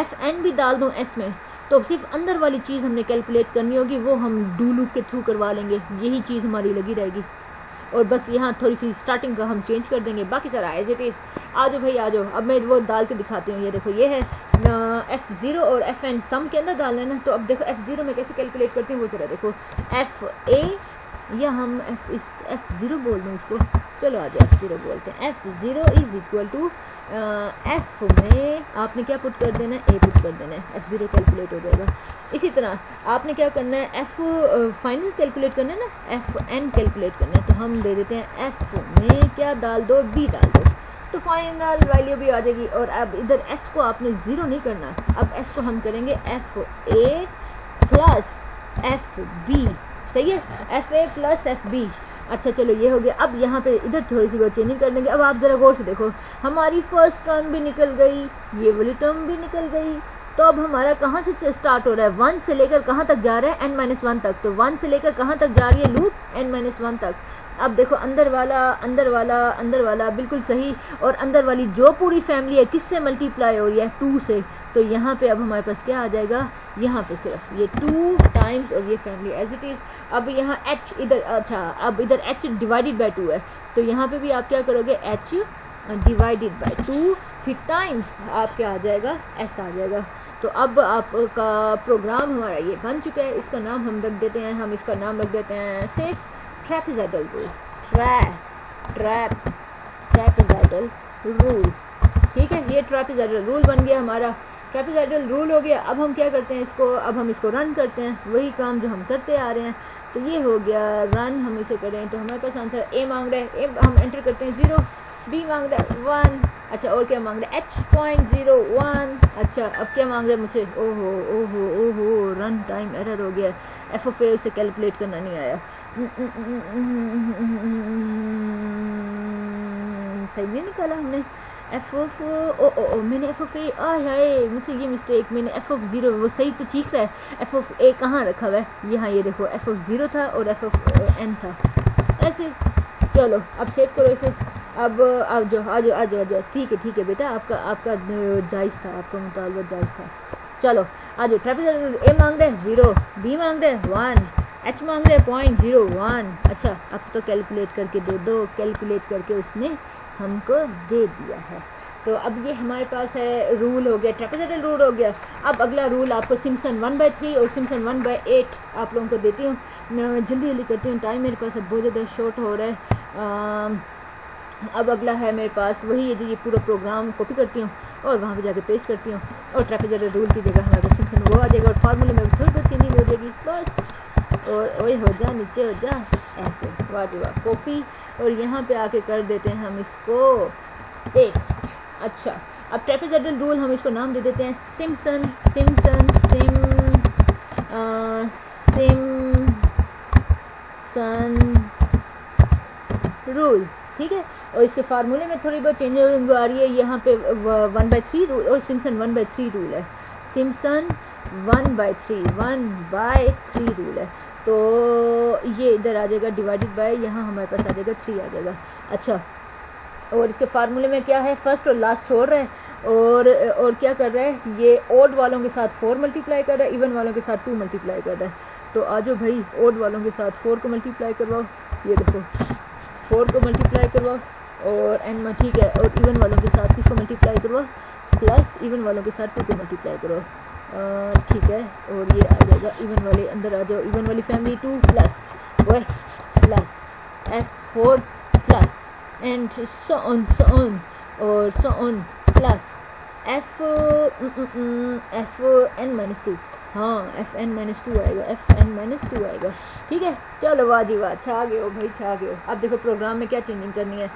fn भी डाल दूँ s में, तो सिर्फ अंदर वाली चीज़ हमने कैलकुलेट करनी होगी, वो हम डू लूप के थ्रू करवा लेंगे, यही चीज़ हमारी लगी रहेगी। और बस यहाँ थोड़ी सी स्टार्टिंग का हम चेंज कर देंगे, बाकी सारा एज इट इज़। आ जाओ भाई आ जाओ, अब मैं वो डाल के दिखाती हूँ। ये देखो ये है f0 और fn सम के अंदर डालना है ना, तो अब देखो f0 में कैसे कैलकुलेट करती हूँ वो जरा देखो। fa या हम f0 बोल दें इसको, चलो आ जाओ f0 बोलते हैं। f0 is equal to f में आपने क्या पुट कर देना है, a पुट कर देना है, f0 कैलकुलेट हो जाएगा। इसी तरह आपने क्या करना है, f फाइनल कैलकुलेट करना है ना, fn कैलकुलेट करना है, तो हम दे देते हैं f में क्या डाल दो, b डाल दो, तो फाइनल वैल्यू भी आ जाएगी। और अब इधर s को आपने ज़ीरो नहीं करना, अब s को हम करेंगे fa प्लस fb, सही है, fa प्लस fb। अच्छा चलो ये हो गया। अब यहाँ पे इधर थोड़ी सी वर्ड चेंजिंग कर देंगे। अब आप ज़रा गौर से देखो, हमारी फर्स्ट टर्म भी निकल गई, ये वाली टर्म भी निकल गई, तो अब हमारा कहाँ से स्टार्ट हो रहा है, 1 से लेकर कहाँ तक जा रहा है, n-1 तक, तो 1 से लेकर कहाँ तक जा रही है लूप, n-1 तक। अब देखो अंदर वाला बिल्कुल सही, और अंदर वाली जो पूरी फैमिली है किससे मल्टीप्लाई हो रही है, 2 से, तो यहाँ पे अब हमारे पास क्या आ जाएगा, यहाँ पे सिर्फ ये 2 टाइम्स और ये फैमिली एज इट इज़। अब यहाँ h इधर, अच्छा अब इधर h डिवाइडेड बाय 2 है, तो यहाँ पे भी आप क्या करोगे, h डिवाइडेड बाय 2, फिर टाइम्स आप क्या आ जाएगा, s आ जाएगा। तो अब आपका प्रोग्राम हमारा ये बन चुका है। इसका नाम हम रख देते हैं, हम इसका नाम रख देते हैं सिर्फ ट्रैपेज़ॉइडल रूल, ट्रैपेज़ॉइडल रूल, ठीक है। ये ट्रैपेज़ॉइडल रूल बन गया हमारा, ट्रैपेज़ॉइडल रूल हो गया। अब हम क्या करते हैं इसको, अब हम इसको रन करते हैं, वही काम जो हम करते आ रहे हैं। तो ये हो गया रन, हम इसे करें तो हमारे पास आंसर a मांग रहा है, a हम एंटर करते हैं 0, b मांग रहा है 1, अच्छा और क्या मांग रहा है, h.01, अच्छा अब क्या मांग रहा है मुझसे, ओहो रन टाइम एरर हो गया, f(a) उसे कैलकुलेट करना नहीं आया, सही नहीं निकाला हमने मैंने f(a) हाय मुझसे ये मिस्टेक, मैंने f(0) वो सही तो चीख रहा है, f(a) कहाँ रखा हुआ है, यहाँ ये देखो f(0) था और f(n) था, ऐसे। चलो अब सेव करो इसे। अब आ जाओ, ठीक है बेटा, आपका जायज़ था, आपका मुतालबा जायज़ था। चलो आ जाओ, ट्रैपेज़ॉइडल a मांग रहे हैं 0, b मांग रहे हैं 1, h मांग रहे हैं 0.01। अच्छा अब तो कैलकुलेट करके दो कैलकुलेट करके उसने हमको दे दिया है। तो अब ये हमारे पास है रूल हो गया, ट्रैपेज़ॉइडल रूल हो गया। अब अगला रूल आपको सिम्पसन 1/3 और सिम्पसन 1/8 आप लोगों को देती हूँ, जल्दी करती हूँ, टाइम मेरे पास अब बहुत ज़्यादा शॉर्ट हो रहा है। अब अगला है मेरे पास वही है, जो ये पूरा प्रोग्राम कॉपी करती हूँ और वहाँ पे जाके पेस्ट करती हूँ, और ट्रैपेज़ॉइडल रूल की जगह हमारे पास सिम्पसन वो आ जाएगा, और फार्मूले में थोड़ी बहुत चेंजिंग हो जाएगी बस, और ओए हो जा नीचे हो जा, ऐसे वाह कॉपी, और यहाँ पे आके कर देते हैं हम इसको पेस्ट। अच्छा अब ट्रैपेज़ॉइडल रूल हम इसको नाम दे देते हैं सिम्पसन रूल, ठीक है। और इसके फार्मूले में थोड़ी बहुत चेंजिंग आ रही है, यहाँ पे 1/3 रूल और सिम्पसन 1/3 रूल है, सिम्पसन 1/3 रूल है, तो ये इधर आ जाएगा डिवाइडेड बाय, यहाँ हमारे पास आ जाएगा 3 आ जाएगा। अच्छा और इसके फार्मूले में क्या है, फर्स्ट और लास्ट छोड़ रहा है, और क्या कर रहा है, ये ओड वालों के साथ 4 मल्टीप्लाई कर रहा है, इवन वालों के साथ 2 मल्टीप्लाई कर रहा है। तो आ जाओ भाई, ओड वालों के साथ 4 को मल्टीप्लाई करवाओ, ये देखो 4 को मल्टीप्लाई करवाओ, और एन ठीक है, और इवन वालों के साथ किसको मल्टीप्लाई करवाओ, प्लस इवन वालों के साथ 2 को मल्टीप्लाई करो, ठीक है। और ये आ जाएगा इवन वाले, अंदर आ जाओ, इवन वाली family 2 plus plus f4 plus and so on और so on plus f n-2 हाँ fn-2 आएगा, fn-2 आएगा। ठीक है, चलो वाह जी वाह, छा गए हो भाई, छा गए हो। अब देखो प्रोग्राम में क्या चेंजिंग करनी है,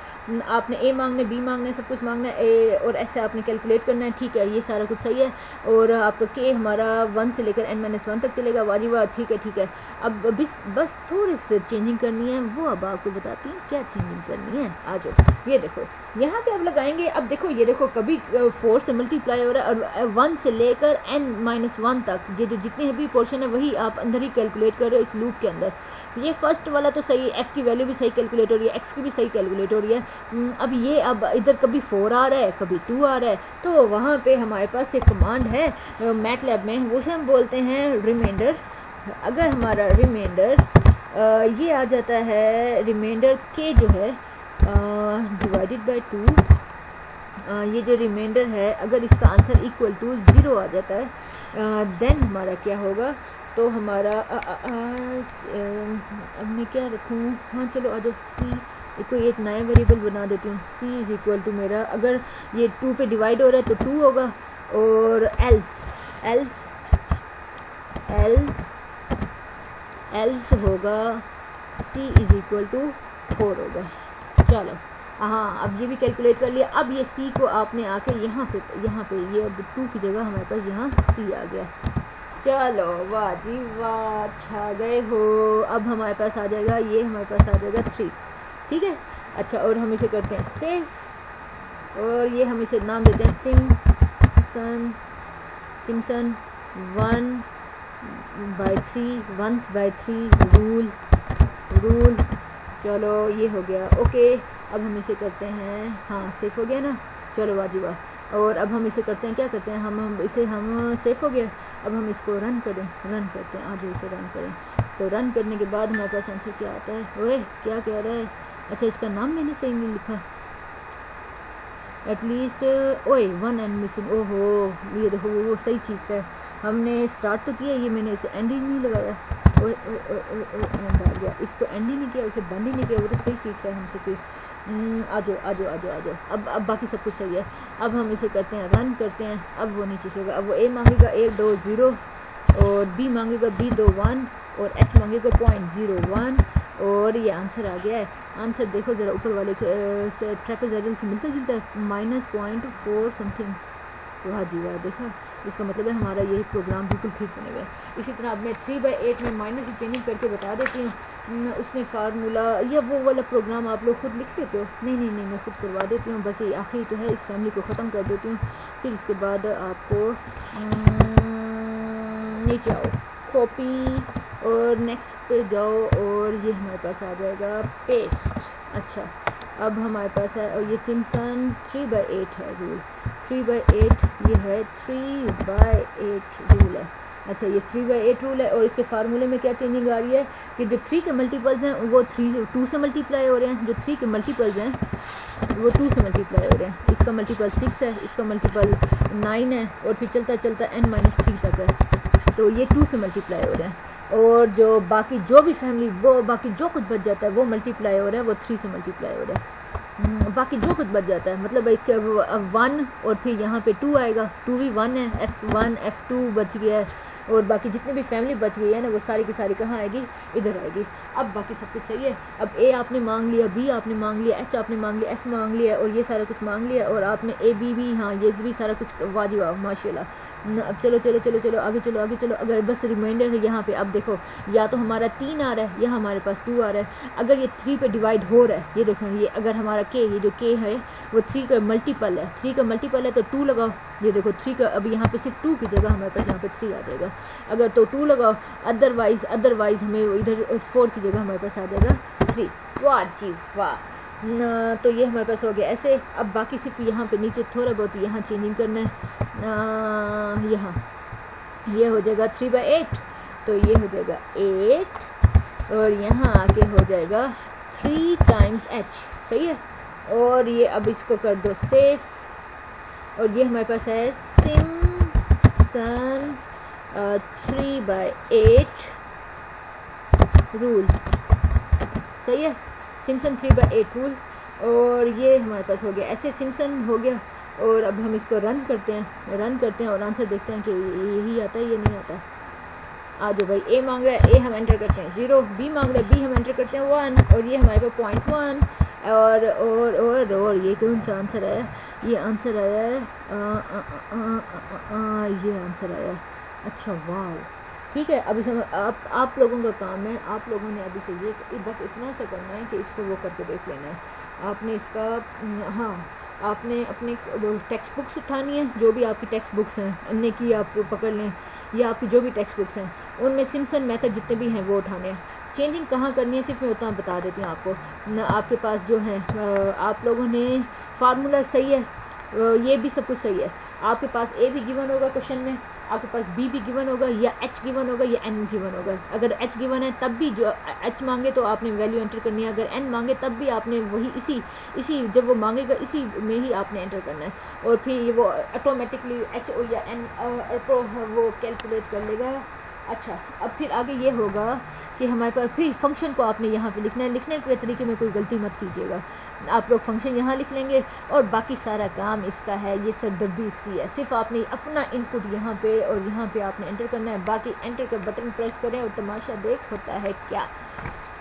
आपने ए मांगना है, बी मांगना है, सब कुछ मांगना है, ए और ऐसे आपने कैलकुलेट करना है। ठीक है, ये सारा कुछ सही है। और आपका के हमारा 1 से लेकर n-1 तक चलेगा। वाह जी वाह, ठीक है ठीक है। अब बस थोड़ी सी चेंजिंग करनी है, वो अब आपको बताती हूँ क्या चेंजिंग करनी है। आ जाओ, ये देखो यहाँ पे आप लगाएंगे। अब देखो ये देखो, कभी 4 से मल्टीप्लाई हो रहा है और 1 से लेकर n-1 तक ये जो जितने भी पोर्शन है वही आप अंदर ही कैलकुलेट कर रहे हो इस लूप के अंदर। ये फर्स्ट वाला तो सही, f की वैल्यू भी सही कैलकुलेट हो रही है, x की भी सही कैलकुलेट हो रही है। अब ये अब इधर कभी 4 आ रहा है, कभी 2 आ रहा है, तो वहाँ पे हमारे पास एक कमांड है मैटलैब में, वो से हम बोलते हैं रिमाइंडर। अगर हमारा रिमाइंडर ये आ जाता है, रिमाइंडर के जो है डिवाइडेड बाय 2, ये जो रिमाइंडर है अगर इसका आंसर इक्वल टू 0 आ जाता है देन हमारा क्या होगा, तो हमारा अब मैं क्या रखूँ, हाँ चलो आ जाओ, सी कोई एक नया वेरिएबल बना देती हूँ। सी इज़ इक्वल टू मेरा, अगर ये 2 पे डिवाइड हो रहा है तो 2 होगा, और एल्स होगा सी इज़ इक्वल टू 4 होगा। चलो हाँ, अब ये भी कैलकुलेट कर लिया। अब ये सी को आपने आके यहाँ पे ये अब 2 की जगह हमारे पास यहाँ सी आ गया। चलो वाह जी वाह, छा गए हो। अब हमारे पास आ जाएगा, ये हमारे पास आ जाएगा 3। ठीक है, अच्छा, और हम इसे करते हैं सेव, और ये हम इसे नाम देते हैं सिम्पसन 1/3 रूल। चलो ये हो गया, ओके। अब हम इसे करते हैं, हाँ सेफ हो गया ना, चलो वाह जी वाह। और अब हम इसे करते हैं, क्या करते हैं हम इसे, हम सेफ हो गया। अब हम इसको रन करते हैं, आज इसे रन करें। तो रन करने के बाद हमारे पास आंसर क्या आता है, ओए क्या कह रहा है, अच्छा इसका नाम मैंने सही नहीं लिखा, एटलीस्ट ओए 1 एंड मिसिंग। ओहो, ये देखो वो सही चीज़ है, हमने स्टार्ट तो किया, ये मैंने इसे एंड ही नहीं लगाया, ओए एंड आ गया, इसको एंड ही नहीं किया, उसे बंद ही नहीं किया, वो तो सही चीज़ है हमसे कि आ जाओ। अब बाकी सब कुछ सही है। अब हम इसे करते हैं, रन करते हैं। अब वो नीचे चलेगा, अब वो ए मांगेगा 8 2 0, और बी मांगेगा b 2 1, और एच मांगेगा 0.01, और ये आंसर आ गया है। आंसर देखो ज़रा ऊपर वाले ट्रेपेजॉइडल से मिलता जुलता है, -0.4 समथिंग। वाह जी वाह, देखा, इसका मतलब है हमारा ये प्रोग्राम बिल्कुल ठीक बनेगा। इसी तरह अब मैं 3/8 में माइनस की चेंजिंग करके बता देती हूँ। उसमें फार्मूला या वो वाला प्रोग्राम आप लोग खुद लिख देते हो, नहीं मैं खुद करवा देती हूँ, बस ये आखिरी तो है, इस फैमिली को ख़त्म कर देती हूँ। फिर इसके बाद आपको नीचे आओ, कॉपी, और नेक्स्ट पे जाओ, और ये हमारे पास आ जाएगा पेस्ट। अच्छा, अब हमारे पास है, और ये सिम्पसन 3/8 है रूल, 3/8 ये है, 3/8 रूल है। अच्छा, ये 3/8 रूल है, और इसके फार्मूले में क्या चेंजिंग आ रही है कि जो 3 के मल्टीपल्स हैं वो 2 से मल्टीप्लाई हो रहे हैं, जो 3 के मल्टीपल्स हैं वो 2 से मल्टीप्लाई हो रहे हैं। इसका मल्टीपल 6 है, इसका मल्टीपल 9 है, और फिर चलता n-3 तक है, तो ये 2 से मल्टीप्लाई हो रहे हैं। और जो बाकी जो भी फैमिली, वो बाकी जो कुछ बच जाता है वो मल्टीप्लाई हो रहा है, वो 3 से मल्टीप्लाई हो रहा है। बाकी जो कुछ बच जाता है, मतलब एक 1, और फिर यहाँ पे 2 आएगा, 2 भी 1 है, F1 F2 बच गया है, और बाकी जितनी भी फैमिली बच गई है ना वो सारी की सारी कहाँ आएगी, इधर आएगी। अब बाकी सब कुछ सही है। अब ए आपने मांग लिया, बी आपने मांग लिया, एच आपने मांग लिया, एफ मांग लिया, और ये सारा कुछ मांग लिया, और आपने ए बी भी, हाँ ये भी सारा कुछ, वाह माशाल्लाह। अब चलो आगे चलो। अगर बस रिमाइंडर है यहाँ पे, अब देखो या तो हमारा 3 आ रहा है या हमारे पास 2 आ रहा है। अगर ये 3 पे डिवाइड हो रहा है, ये देखो, ये अगर हमारा के, ये जो के है वो 3 का मल्टीपल है, 3 का मल्टीपल है तो 2 लगाओ। ये देखो 3 का, अब यहाँ पे सिर्फ 2 की जगह हमारे पास यहाँ पे 3 आ जाएगा, अगर तो 2 लगाओ, अदरवाइज हमें इधर 4 की जगह हमारे पास आ जाएगा 3। वाह जी वाह, तो ये हमारे पास हो गया ऐसे। अब बाकी सिर्फ यहाँ पे नीचे थोड़ा बहुत यहाँ चेंजिंग करना है, यहाँ ये हो जाएगा 3/8, तो ये हो जाएगा 8, और यहाँ आके हो जाएगा 3 टाइम्स h, सही है। और ये अब इसको कर दो सेव, और ये हमारे पास है सिम्पसन 3/8 रूल, सही है, सिम्पसन 3/8 रूल। और ये हमारे पास हो गया ऐसे, सिम्पसन हो गया। और अब हम इसको रन करते हैं और आंसर देखते हैं कि यही आता है या नहीं आता। आ जाओ भाई, ए मांग रहा है ए हम एंटर करते हैं 0, बी मांग रहा है बी हम एंटर करते हैं 1, और ये हमारे पास 0.1, और ये कौन सा आंसर है, ये आंसर आया है ये आंसर आया है। अच्छा वाह, ठीक है। अभी समझ आप लोगों का काम है, आप लोगों ने अभी से ये बस इतना सा करना है कि इसको वो करके देख लेना है आपने इसका। हाँ, आपने अपने टेक्स्ट बुक्स उठानी है, जो भी आपकी टेक्स्ट बुक्स हैं अन्य की आप पकड़ लें, या आपकी जो भी टेक्स्ट बुक्स हैं उनमें सिम्पसन मेथड जितने भी हैं वो उठाने हैं। चेंजिंग कहाँ करनी है सिर्फ मैं उतना बता देती हूँ आपको। आपके पास जो है आप लोगों ने फार्मूला सही है, ये भी सब कुछ सही है। आपके पास ए भी गिवन होगा क्वेश्चन में, आपके पास बी भी गिवन होगा, या एच गिवन होगा, या एन गिवन होगा। अगर एच गिवन है तब भी जो एच मांगे तो आपने वैल्यू एंटर करनी है, अगर एन मांगे तब भी आपने वही इसी जब वो मांगेगा इसी में ही आपने एंटर करना है, और फिर वो ऑटोमेटिकली एच ओ या एन वो कैलकुलेट कर लेगा। अच्छा, अब फिर आगे ये होगा कि हमारे पास फिर फंक्शन को आपने यहाँ पे लिखना है। लिखने के तरीके में कोई गलती मत कीजिएगा, आप लोग फंक्शन यहाँ लिख लेंगे और बाकी सारा काम इसका है, ये सरदर्दी इसकी है। सिर्फ आपने अपना इनपुट यहाँ पे और यहाँ पे आपने एंटर करना है, बाकी एंटर का बटन प्रेस करें और तमाशा देख होता है क्या।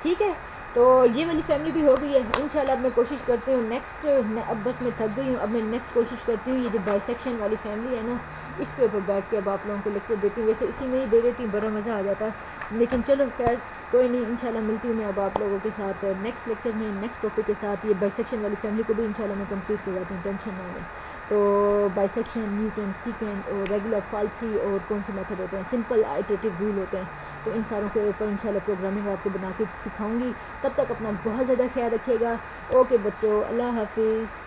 ठीक है, तो ये वाली फैमिली भी हो गई है। इंशाल्लाह अब मैं कोशिश करती हूँ नेक्स्ट, अब बस मैं थक गई हूँ, अब मैं नेक्स्ट कोशिश करती हूँ ये जो बाइसेक्शन वाली फैमिली है ना, इसके ऊपर बैठ के अब आप लोगों को लेक्चर देती हूँ। वैसे इसी में ही दे देती हूँ, बड़ा मज़ा आ जाता, लेकिन चलो खैर कोई नहीं, इंशाल्लाह मिलती हूँ मैं अब आप लोगों के साथ नेक्स्ट लेक्चर में नेक्स्ट टॉपिक के साथ। ये बाइसेक्शन वाली फैमिली को भी इंशाल्लाह मैं कंप्लीट करवाती हूँ, टेंशन ना हो। तो बाइसेक्शन, न्यूटन, सीकेंड और रेगुलर, फाल्सी और कौन से मेथड होते हैं, सिंपल आइटरेटिव रूल होते हैं, तो इन सारों के ऊपर इंशाल्लाह प्रोग्रामिंग आपको बना के सिखाऊंगी। तब तक अपना बहुत ज़्यादा ख्याल रखिएगा। ओके बच्चों, अल्लाह हाफिज़।